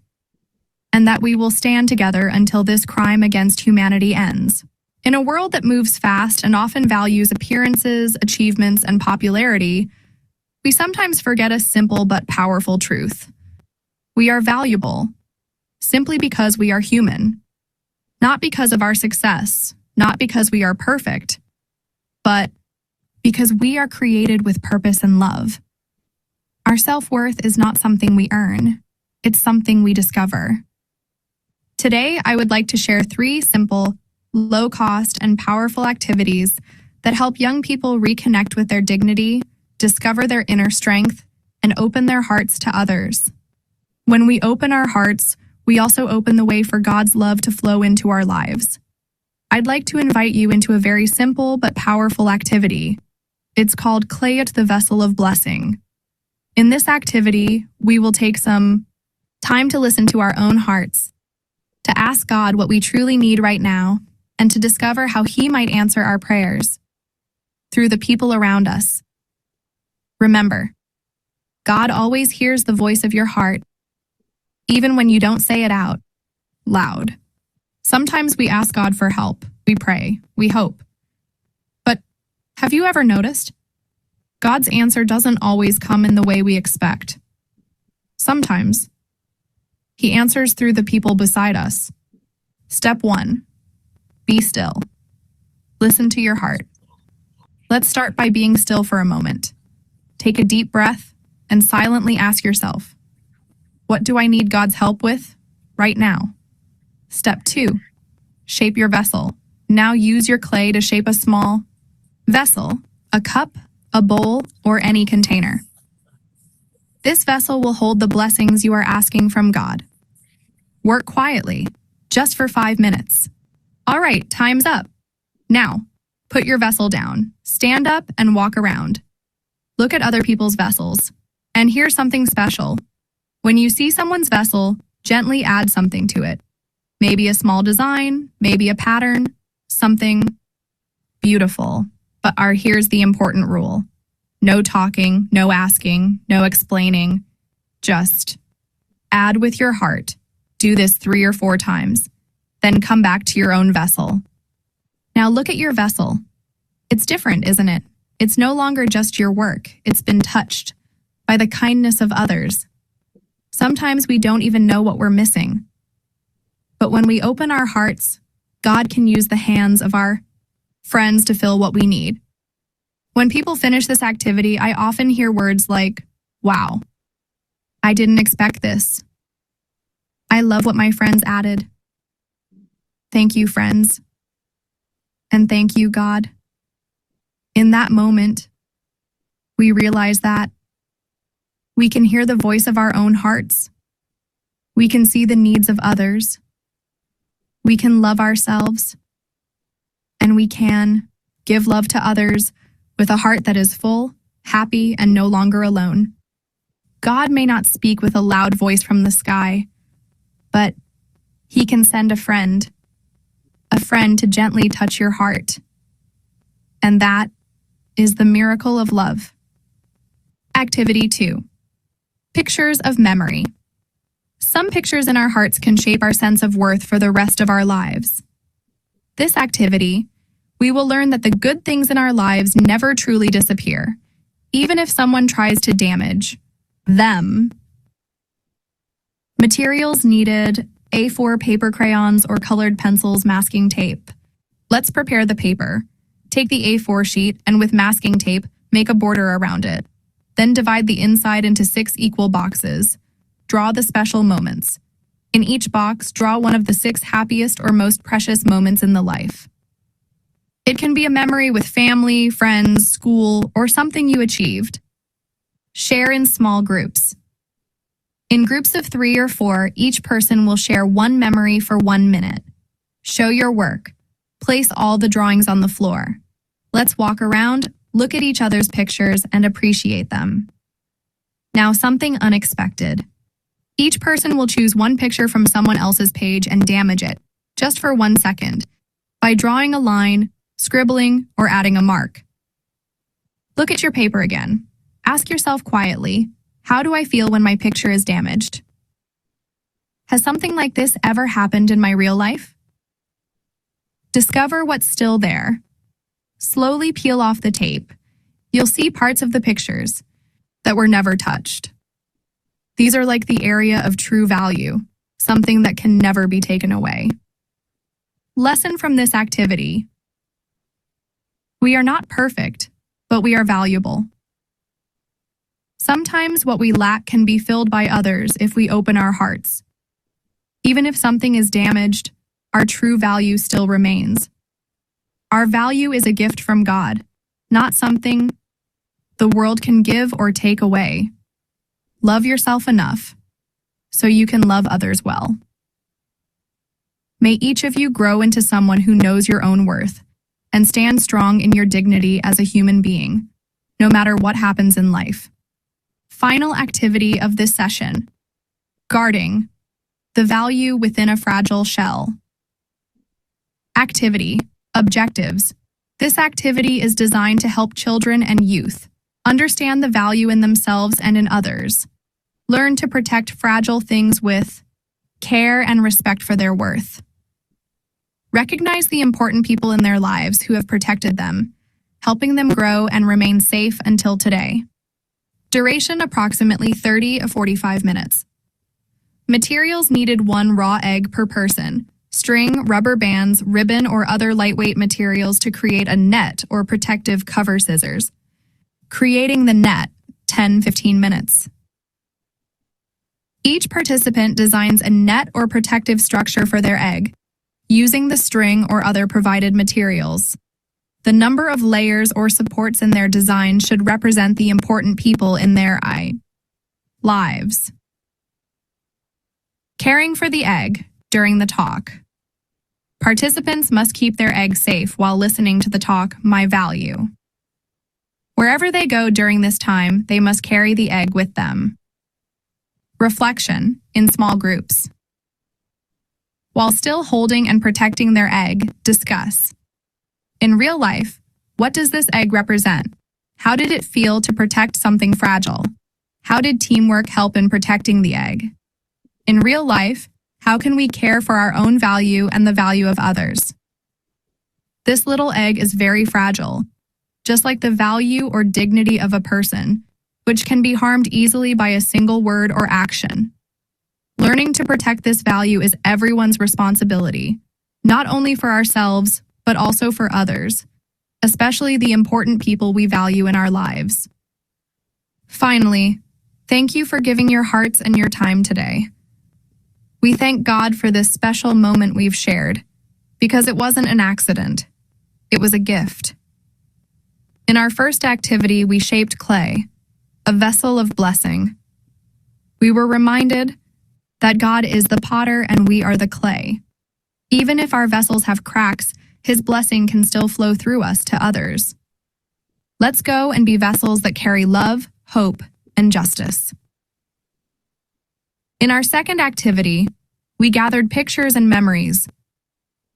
and that we will stand together until this crime against humanity ends. In a world that moves fast and often values appearances, achievements, and popularity, we sometimes forget a simple but powerful truth. We are valuable simply because we are human, not because of our success, not because we are perfect, but because we are created with purpose and love. Our self-worth is not something we earn, it's something we discover. Today, I would like to share 3 simple, low-cost, and powerful activities that help young people reconnect with their dignity, discover their inner strength, and open their hearts to others. When we open our hearts, we also open the way for God's love to flow into our lives. I'd like to invite you into a very simple but powerful activity. It's called Clay at the Vessel of Blessing. In this activity, we will take some time to listen to our own hearts, to ask God what we truly need right now, and to discover how He might answer our prayers through the people around us. Remember, God always hears the voice of your heart, even when you don't say it out loud. Sometimes we ask God for help, we pray, we hope. But have you ever noticed? God's answer doesn't always come in the way we expect. Sometimes He answers through the people beside us. Step 1. Be still. Listen to your heart. Let's start by being still for a moment. Take a deep breath and silently ask yourself, what do I need God's help with right now? Step 2. Shape your vessel. Now use your clay to shape a small vessel, a cup, a bowl, or any container. This vessel will hold the blessings you are asking from God. Work quietly, just for 5 minutes. All right, time's up. Now, put your vessel down, stand up, and walk around. Look at other people's vessels. And here's something special. When you see someone's vessel, gently add something to it. Maybe a small design, maybe a pattern, something beautiful. But here's the important rule. No talking, no asking, no explaining. Just add with your heart. Do this 3 or 4 times. Then come back to your own vessel. Now look at your vessel. It's different, isn't it? It's no longer just your work. It's been touched by the kindness of others. Sometimes we don't even know what we're missing. But when we open our hearts, God can use the hands of our friends to fill what we need. When people finish this activity, I often hear words like, wow, I didn't expect this. I love what my friends added. Thank you, friends. And thank you, God. In that moment, we realize that we can hear the voice of our own hearts. We can see the needs of others. We can love ourselves. And we can give love to others with a heart that is full, happy, and no longer alone. God may not speak with a loud voice from the sky, but He can send a friend to gently touch your heart. And that is the miracle of love. Activity 2. Pictures of memory. Some pictures in our hearts can shape our sense of worth for the rest of our lives. This activity, we will learn that the good things in our lives never truly disappear, even if someone tries to damage them. Materials needed: A4 paper crayons or colored pencils, masking tape. Let's prepare the paper. Take the A4 sheet and with masking tape, make a border around it. Then divide the inside into 6 equal boxes. Draw the special moments. In each box, draw one of the 6 happiest or most precious moments in the life. It can be a memory with family, friends, school, or something you achieved. Share in small groups. In groups of 3 or 4, each person will share one memory for 1 minute. Show your work. Place all the drawings on the floor. Let's walk around, look at each other's pictures, and appreciate them. Now, something unexpected. Each person will choose one picture from someone else's page and damage it, just for 1 second, by drawing a line, scribbling, or adding a mark. Look at your paper again. Ask yourself quietly, how do I feel when my picture is damaged? Has something like this ever happened in my real life? Discover what's still there. Slowly peel off the tape. You'll see parts of the pictures that were never touched. These are like the area of true value, something that can never be taken away. Lesson from this activity. We are not perfect, but we are valuable. Sometimes what we lack can be filled by others if we open our hearts. Even if something is damaged, our true value still remains. Our value is a gift from God, not something the world can give or take away. Love yourself enough so you can love others well. May each of you grow into someone who knows your own worth and stand strong in your dignity as a human being, no matter what happens in life. Final activity of this session: guarding the value within a fragile shell. Activity: objectives. This activity is designed to help children and youth understand the value in themselves and in others. Learn to protect fragile things with care and respect for their worth. Recognize the important people in their lives who have protected them, helping them grow and remain safe until today. Duration approximately 30 to 45 minutes. Materials needed: 1 raw egg per person, string, rubber bands, ribbon, or other lightweight materials to create a net or protective cover scissors. Creating the net, 10-15 minutes. Each participant designs a net or protective structure for their egg, using the string or other provided materials. The number of layers or supports in their design should represent the important people in their lives. Caring for the egg during the talk. Participants must keep their egg safe while listening to the talk, My Value. Wherever they go during this time, they must carry the egg with them. Reflection in small groups. While still holding and protecting their egg, discuss. In real life, what does this egg represent? How did it feel to protect something fragile? How did teamwork help in protecting the egg? In real life, how can we care for our own value and the value of others? This little egg is very fragile, just like the value or dignity of a person, which can be harmed easily by a single word or action. Learning to protect this value is everyone's responsibility, not only for ourselves, but also for others, especially the important people we value in our lives. Finally, thank you for giving your hearts and your time today. We thank God for this special moment we've shared, because it wasn't an accident. It was a gift. In our first activity, we shaped clay, a vessel of blessing. We were reminded that God is the potter and we are the clay. Even if our vessels have cracks, His blessing can still flow through us to others. Let's go and be vessels that carry love, hope, and justice. In our second activity, we gathered pictures and memories.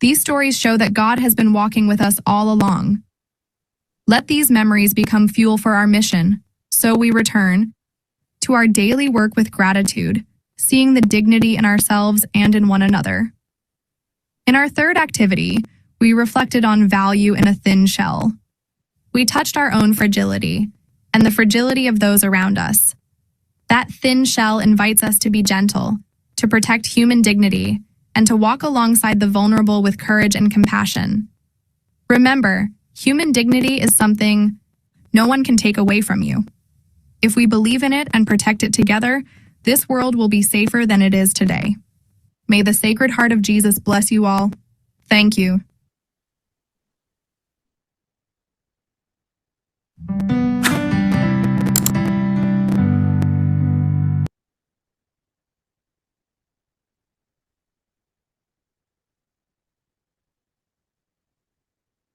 These stories show that God has been walking with us all along. Let these memories become fuel for our mission, so we return to our daily work with gratitude, seeing the dignity in ourselves and in one another. In our third activity, we reflected on value in a thin shell. We touched our own fragility and the fragility of those around us. That thin shell invites us to be gentle, to protect human dignity, and to walk alongside the vulnerable with courage and compassion. Remember, human dignity is something no one can take away from you. If we believe in it and protect it together, this world will be safer than it is today. May the Sacred Heart of Jesus bless you all. Thank you.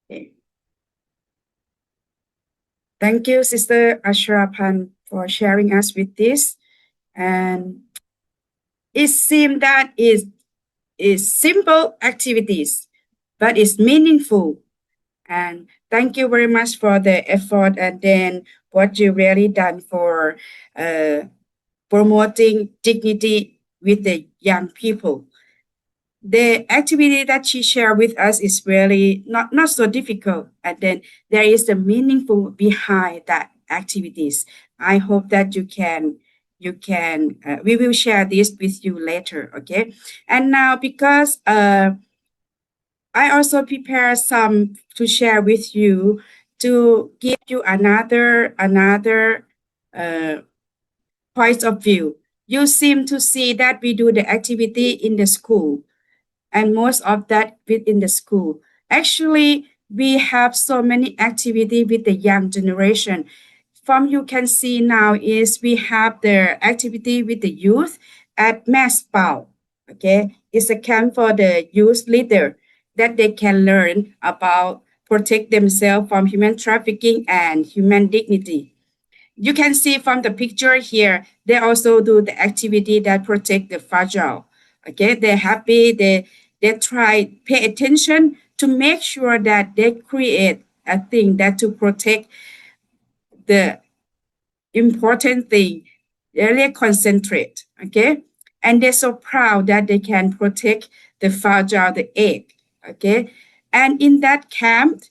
Okay. Thank you, Sister Ashrapan, for sharing us with this. And it seems that is simple activities, but it's meaningful. And thank you very much for the effort and then what you really done for promoting dignity with the young people. The activity that she shared with us is really not so difficult, and then there is a meaningful behind that activities. I hope that you can we will share this with you later, okay? And now because I also prepare some to share with you to give you another uh, point of view. You seem to see that we do the activity in the school, and most of that within the school. Actually, we have so many activity with the young generation. From you can see now is we have the activity with the youth at Maspal. Okay, it's a camp for the youth leader that they can learn about protect themselves from human trafficking and human dignity. You can see from the picture here, they also do the activity that protect the fragile. Okay, they're happy, they try pay attention to make sure that they create a thing that to protect the important thing. They really concentrate, okay? And they're so proud that they can protect the fragile, the egg, okay? And in that camp,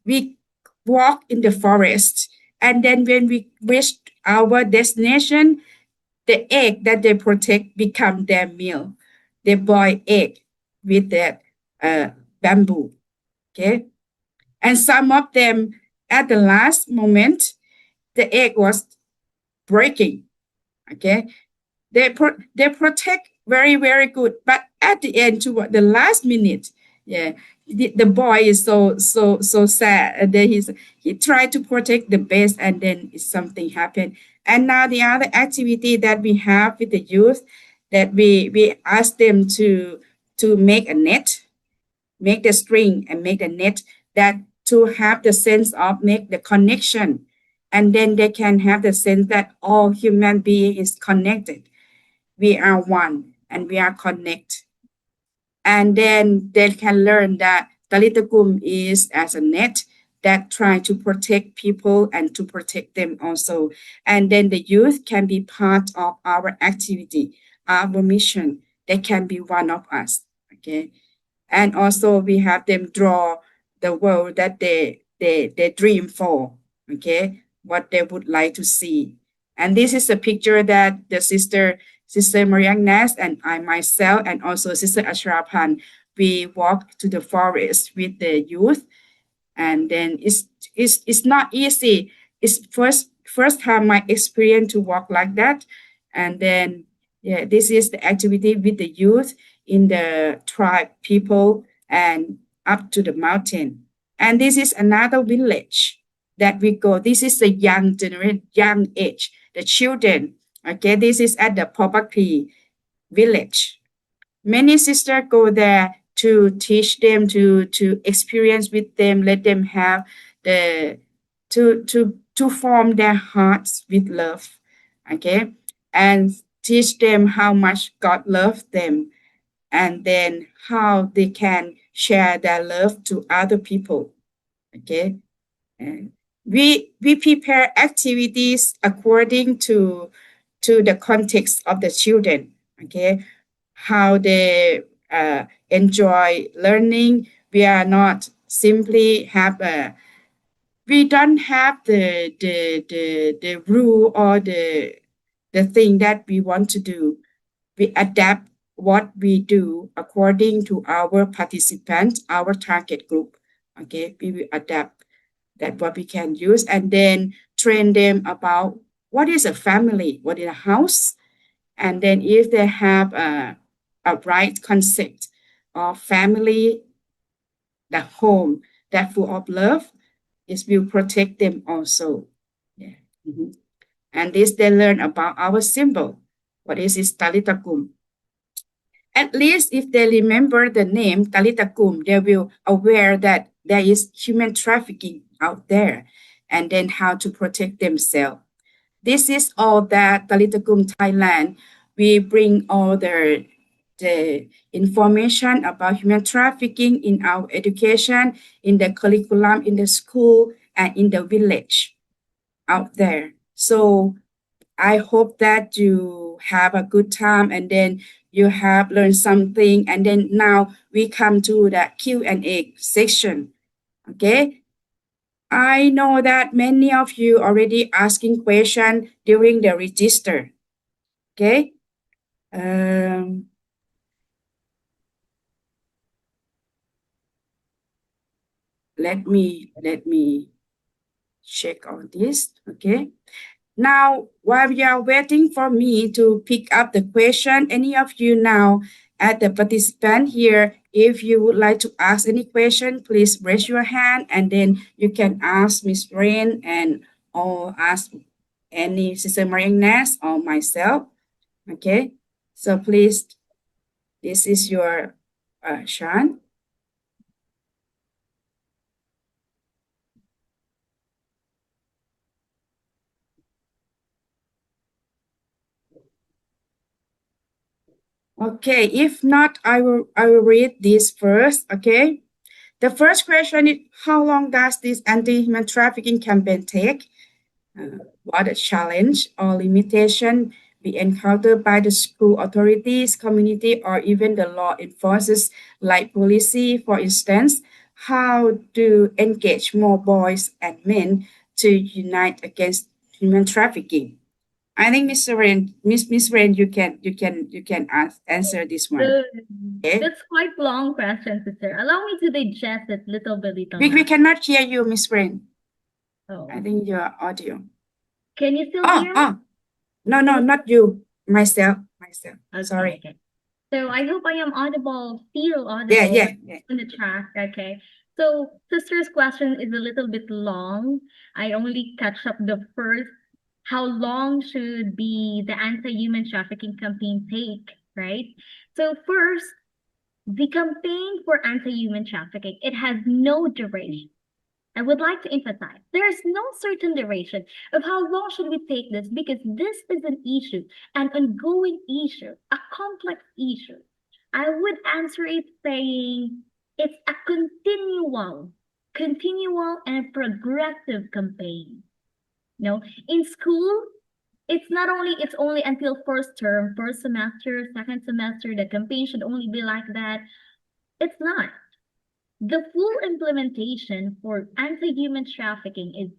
we walk in the forest. And then when we reach our destination, the egg that they protect become their meal. They boil egg with that bamboo, okay? And some of them, at the last moment, the egg was breaking, okay? They protect very very good, but at the end to what the last minute, yeah, the boy is so sad, and then he tried to protect the best, and then something happened. And now the other activity that we have with the youth, that we ask them to make a net, make the string and make the net, that to have the sense of make the connection, and then they can have the sense that all human being is connected, we are one and we are connected. And then they can learn that Talitha Kum is as a net that try to protect people and to protect them also. And then the youth can be part of our activity, our mission. They can be one of us. Okay. And also we have them draw the world that they dream for. Okay. What they would like to see. And this is a picture that the Sister Maria Agnes and I myself and also Sister Ashrapan, we walk to the forest with the youth, and then it's not easy. It's first time my experience to walk like that, and then yeah, this is the activity with the youth in the tribe people and up to the mountain, and this is another village that we go. This is the young generation, young age, the children. Okay, this is at the Popaki village. Many sisters go there to teach them, to experience with them, let them have the to form their hearts with love. Okay, and teach them how much God loves them, and then how they can share their love to other people. Okay, and we prepare activities according to the context of the children. Okay, how they enjoy learning. We are not simply have a we don't have the rule or the thing that we want to do. We adapt what we do according to our participants, our target group. Okay, we will adapt that what we can use, and then train them about what is a family, what is a house, and then if they have a right concept of family, the home that full of love, it will protect them also. Yeah. Mhm. And this they learn about our symbol. What is this Talitha Kum? At least if they remember the name Talitha Kum, they will aware that there is human trafficking out there and then how to protect themselves. This is all that Talitha Kum Thailand. We bring all the information about human trafficking in our education, in the curriculum, in the school, and in the village out there. So I hope that you have a good time and then you have learned something. And then now we come to the Q&A section. Okay. I know that many of you already asking question during the register. Okay. Um, let me check on this. Okay. Now, while you are waiting for me to pick up the question, any of you now at the participant here, if you would like to ask any question, please raise your hand and then you can ask Miss Rain and or ask any Sister Marian Ness or myself. Okay. So please, this is your Sean. Okay, if not, I will read this first. Okay. The first question is how long does this anti-human trafficking campaign take? What a challenge or limitation be encountered by the school authorities, community, or even the law enforcers like police, for instance? How to engage more boys and men to unite against human trafficking? I think Miss Rain, you can answer this one. Okay. That's quite long question, sister. Allow me to digest it little by little We now. cannot hear you, Miss Rain. Oh. I think your audio. Can you still hear me? No, not you. Myself. Okay, Sorry. okay. So I hope I am audible, still audible Yeah. on the track. Okay. So sister's question is a little bit long. I only catch up the first. How long should be the anti-human trafficking campaign take, right? So first, the campaign for anti-human trafficking, it has no duration. I would like to emphasize there is no certain duration of how long should we take this because this is an issue, an ongoing issue, a complex issue. I would answer it saying it's a continual and progressive campaign. In school, it's only until first term, first semester, second semester, the campaign should only be like that. It's not. The full implementation for anti-human trafficking is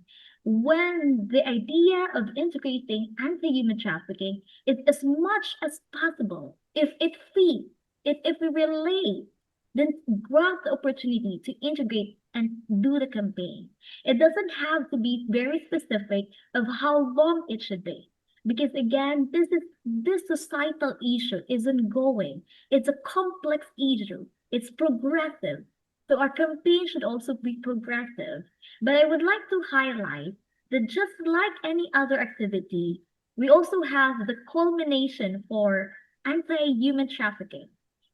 when the idea of integrating anti-human trafficking is as much as possible. If it fits, if we relate, then grab the opportunity to integrate and do the campaign. It doesn't have to be very specific of how long it should be. Because again, this societal issue isn't going. It's a complex issue. It's progressive. So our campaign should also be progressive. But I would like to highlight that just like any other activity, we also have the culmination for anti-human trafficking.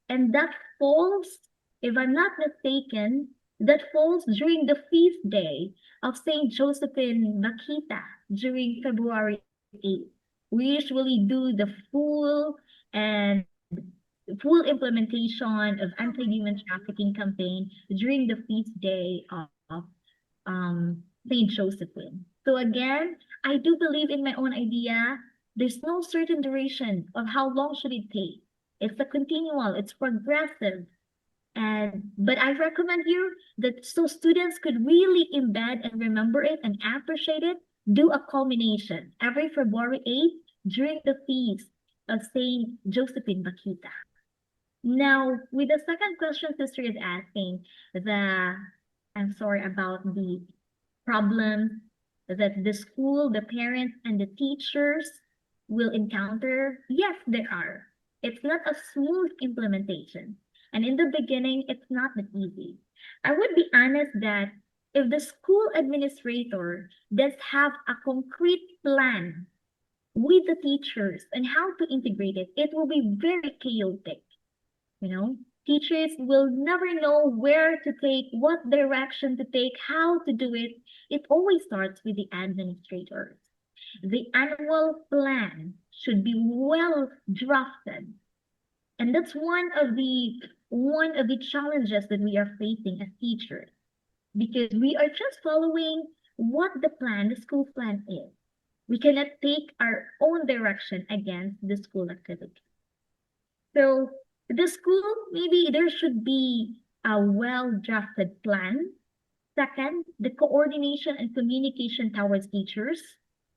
And that falls, if I'm not mistaken, that falls during the feast day of Saint Josephine Makita during February 8th. We usually do the and full implementation of anti-human trafficking campaign during the feast day of Saint Josephine. So again, I do believe in my own idea. There's no certain duration of how long should it take. It's a continual, it's progressive. But I recommend you that so students could really embed and remember it and appreciate it, do a culmination every February 8th during the feast of Saint Josephine Bakita. Now, with the second question sister is asking, I'm sorry about the problem that the school, the parents, and the teachers will encounter. Yes, there are. It's not a smooth implementation. And in the beginning, it's not that easy. I would be honest that if the school administrator does have a concrete plan with the teachers and how to integrate it, it will be very chaotic. You know, teachers will never know where to take, what direction to take, how to do it. It always starts with the administrators. The annual plan should be well drafted. And that's one of the challenges that we are facing as teachers, because we are just following what the school plan is. We cannot take our own direction against the school activity. So the school, maybe there should be a well-drafted plan. Second, the coordination and communication towards teachers.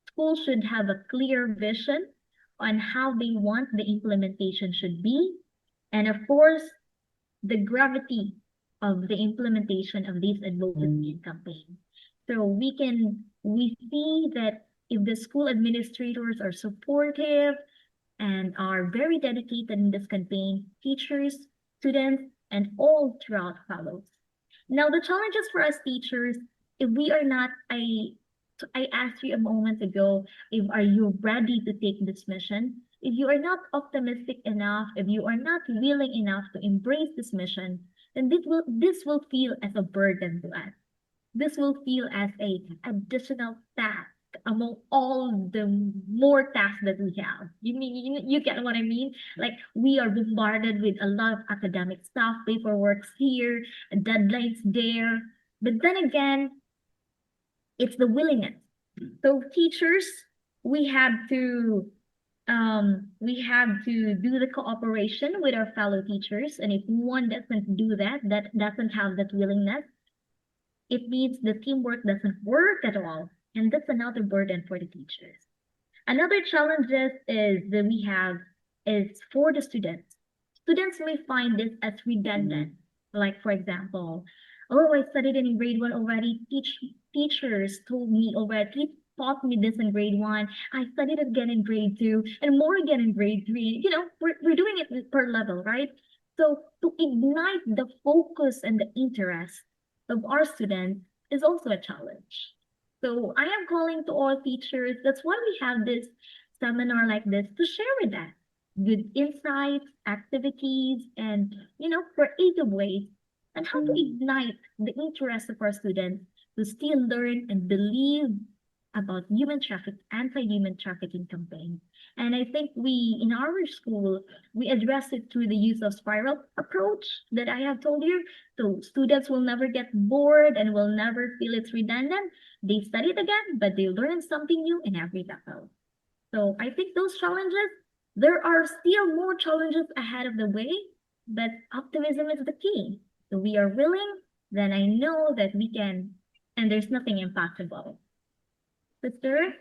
Schools should have a clear vision on how they want the implementation should be. And of course, the gravity of the implementation of this advocacy campaign. So we see that if the school administrators are supportive and are very dedicated in this campaign, teachers, students, and all throughout follows. Now, the challenges for us teachers, if we are not, I asked you a moment ago, if are you ready to take this mission? If you are not optimistic enough, if you are not willing enough to embrace this mission, then this will feel as a burden to us. This will feel as a additional task among all the more tasks that we have. You get what I mean? Like we are bombarded with a lot of academic stuff, paperwork here, deadlines there. But then again, it's the willingness. So teachers, we have to do the cooperation with our fellow teachers. And if one doesn't do that, that doesn't have that willingness, it means the teamwork doesn't work at all. And that's another burden for the teachers. Another challenge that we have is for the students. Students may find this as redundant. Like, for example, oh, I studied it in grade 1 already. Teachers told me already, taught me this in grade 1. I studied it again in grade 2 and more again in grade 3. We're doing it per level, right? So to ignite the focus and the interest of our students is also a challenge. So I am calling to all teachers. That's why we have this seminar like this to share with us good insights, activities, and creative ways and how to ignite the interest of our students to still learn and believe about anti-human trafficking campaign. And I think in our school, we address it through the use of spiral approach that I have told you. So students will never get bored and will never feel it's redundant. They study it again, but they learn something new in every level. So I think those challenges, there are still more challenges ahead of the way, but optimism is the key. So we are willing, then I know that we can, and there's nothing impossible. Sister?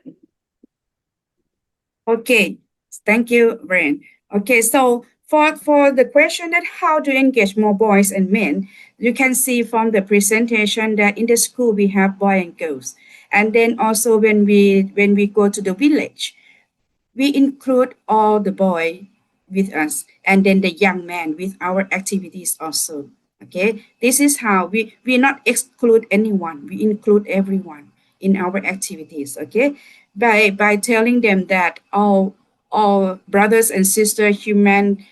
Okay, thank you, Brian. Okay, so for the question that how to engage more boys and men, you can see from the presentation that in the school we have boys and girls, and then also when we go to the village, we include all the boy with us, and then the young man with our activities also. Okay, this is how we not exclude anyone. We include everyone in our activities. Okay, by telling them that all brothers and sisters, human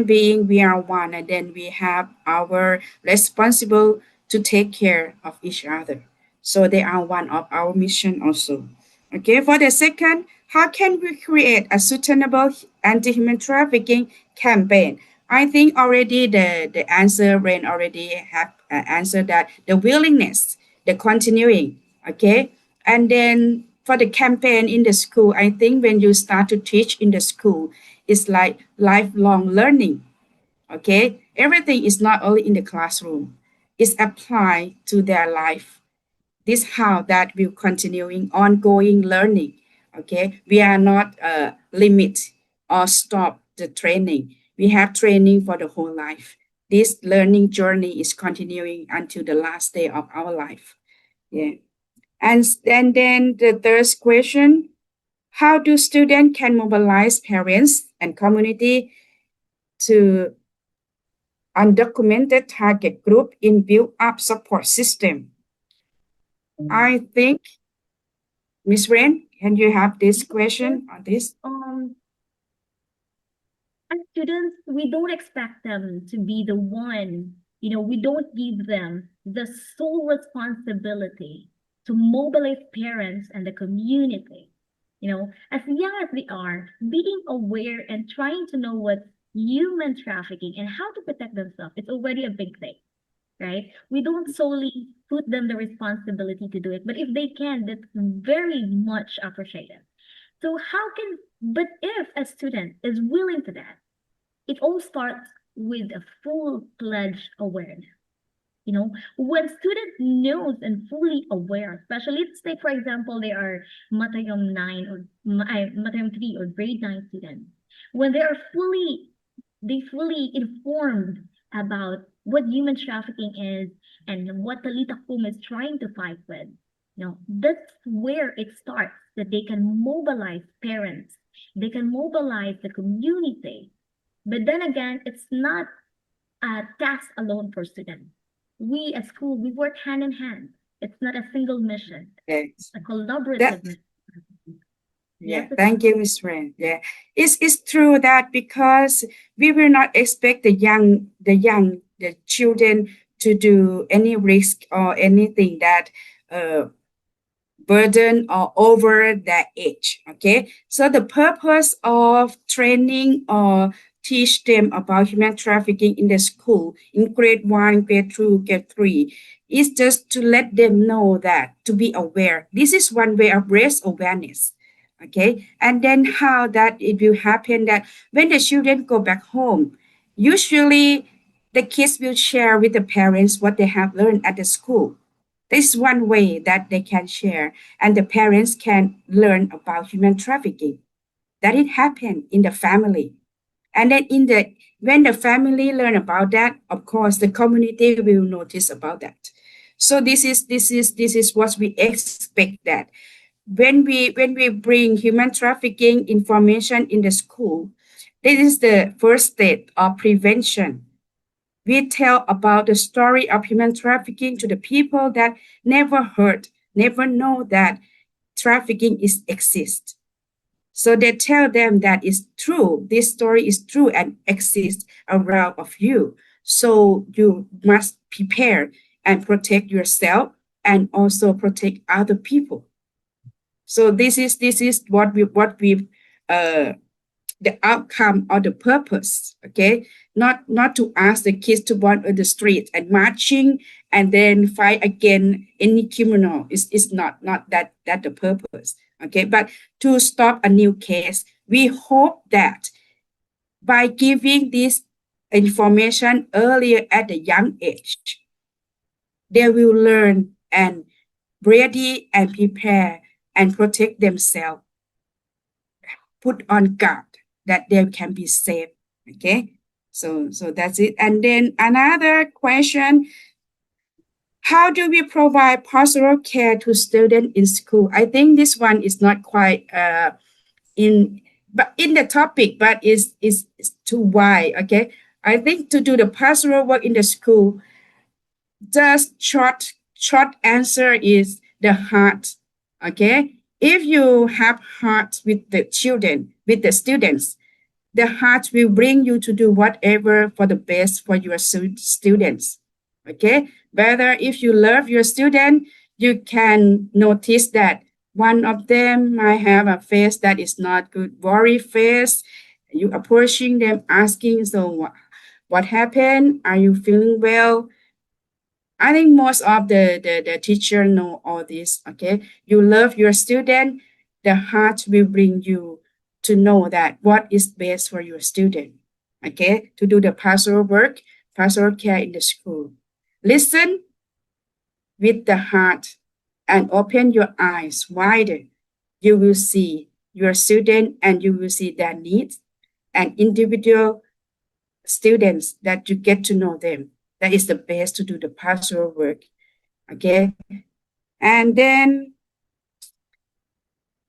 being, we are one, and then we have our responsible to take care of each other. So they are one of our mission also. Okay, for the second, how can we create a sustainable anti-human trafficking campaign? I think already the answer, Rain already have answered that the willingness, the continuing, okay? And then for the campaign in the school, I think when you start to teach in the school, it's like lifelong learning, okay? Everything is not only in the classroom, it's applied to their life. This how that will continuing ongoing learning, okay? We are not limit or stop the training. We have training for the whole life. This learning journey is continuing until the last day of our life. Yeah. And then the third question, how do students can mobilize parents and community? to undocumented target group in build up support system. I think, Ms. Ren, can you have this question on this? As students, we don't expect them to be the one, we don't give them the sole responsibility to mobilize parents and the community. As young as they are, being aware and trying to know what human trafficking and how to protect themselves, it's already a big thing, right? We don't solely put them the responsibility to do it, but if they can, that's very much appreciated. So but if a student is willing to that, it all starts with a full-fledged awareness. When student knows and fully aware, especially let's say, for example, they are Matayom 9 or Matayom 3 or grade 9 students, when they fully informed about what human trafficking is and what Talitha Kum is trying to fight with, that's where it starts, that they can mobilize parents, they can mobilize the community. But then again, it's not a task alone for students. We as school, we work hand in hand. It's not a single mission. Yes. It's a collaborative mission. Yeah, thank you, Ms. Ren. Yeah, it's true that because we will not expect the children to do any risk or anything that burden or over their age. Okay, so the purpose of training or teach them about human trafficking in the school in grade 1, grade 2, grade 3 is just to let them know that, to be aware. This is one way of raise awareness. Okay, and then how that it will happen that when the children go back home, usually the kids will share with the parents what they have learned at the school. This is one way that they can share, and the parents can learn about human trafficking. That it happened in the family. And then when the family learn about that, of course, the community will notice about that. So this is what we expect, that when we bring human trafficking information in the school, this is the first step of prevention. We tell about the story of human trafficking to the people that never heard, never know that trafficking exists. So they tell them that it's true, this story is true and exists around of you. So you must prepare and protect yourself and also protect other people. So this is what we the outcome or the purpose. Okay, not to ask the kids to run on the street and marching and then fight against any criminal. It's not that the purpose. Okay, but to stop a new case, we hope that by giving this information earlier at a young age, they will learn and ready and prepare and protect themselves, put on guard that they can be safe. Okay, so that's it. And then another question: how do we provide pastoral care to students in school? I think this one is not quite in the topic, but is too wide. Okay, I think to do the pastoral work in the school, just short answer is the heart. Okay, if you have heart with the children, with the students, the heart will bring you to do whatever for the best for your students. Okay, whether if you love your student, you can notice that one of them might have a face that is not good, worry face. You approaching them, asking, so what happened? Are you feeling well? I think most of the teacher know all this. Okay, you love your student, the heart will bring you to know that what is best for your student. Okay, to do the pastoral work, pastoral care in the school. Listen with the heart and open your eyes wider. You will see your student and you will see their needs and individual students that you get to know them. That is the best to do the pastoral work. Okay. And then,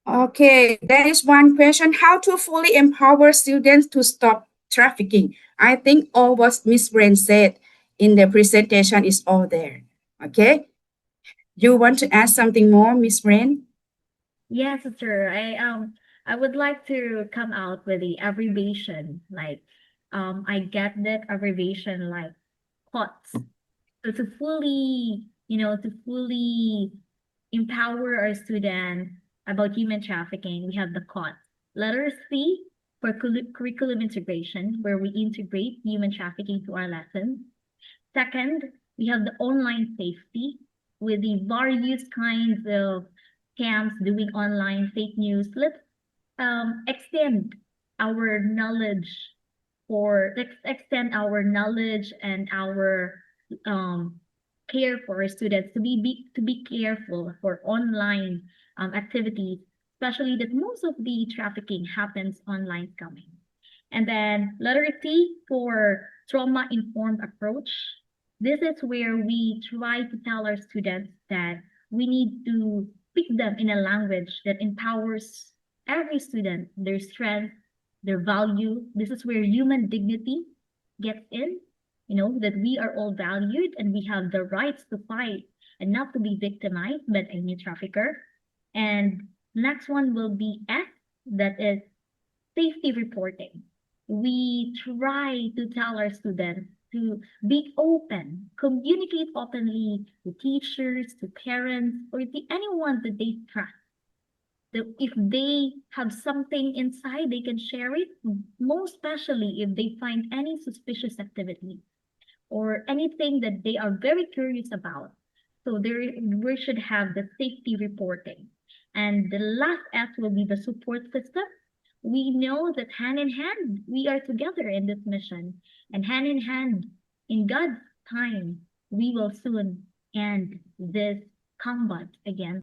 okay, there is one question: how to fully empower students to stop trafficking. I think all what Miss Brain said in the presentation is all there. Okay. You want to add something more, Miss Brain? Yes, sir. I would like to come out with the abbreviation. Like I get that abbreviation like COTS. So to fully, to fully empower our students about human trafficking, we have the COTS. Letter C for curriculum integration, where we integrate human trafficking to our lessons. Second, we have the online safety with the various kinds of scams doing online fake news. Let's extend our knowledge let's extend our knowledge and our um, care for our students to be careful for online activities, especially that most of the trafficking happens online scamming. And then letter T for trauma-informed approach. This is where we try to tell our students that we need to speak them in a language that empowers every student, their strength, their value. This is where human dignity gets in, that we are all valued and we have the rights to fight and not to be victimized by any trafficker. And next one will be S, that is safety reporting. We try to tell our students to be open, communicate openly to teachers, to parents, or to anyone that they trust. That if they have something inside, they can share it, most especially if they find any suspicious activity or anything that they are very curious about. So we should have the safety reporting. And the last S will be the support system. We know that hand in hand, we are together in this mission. And hand in hand, in God's time, we will soon end this combat against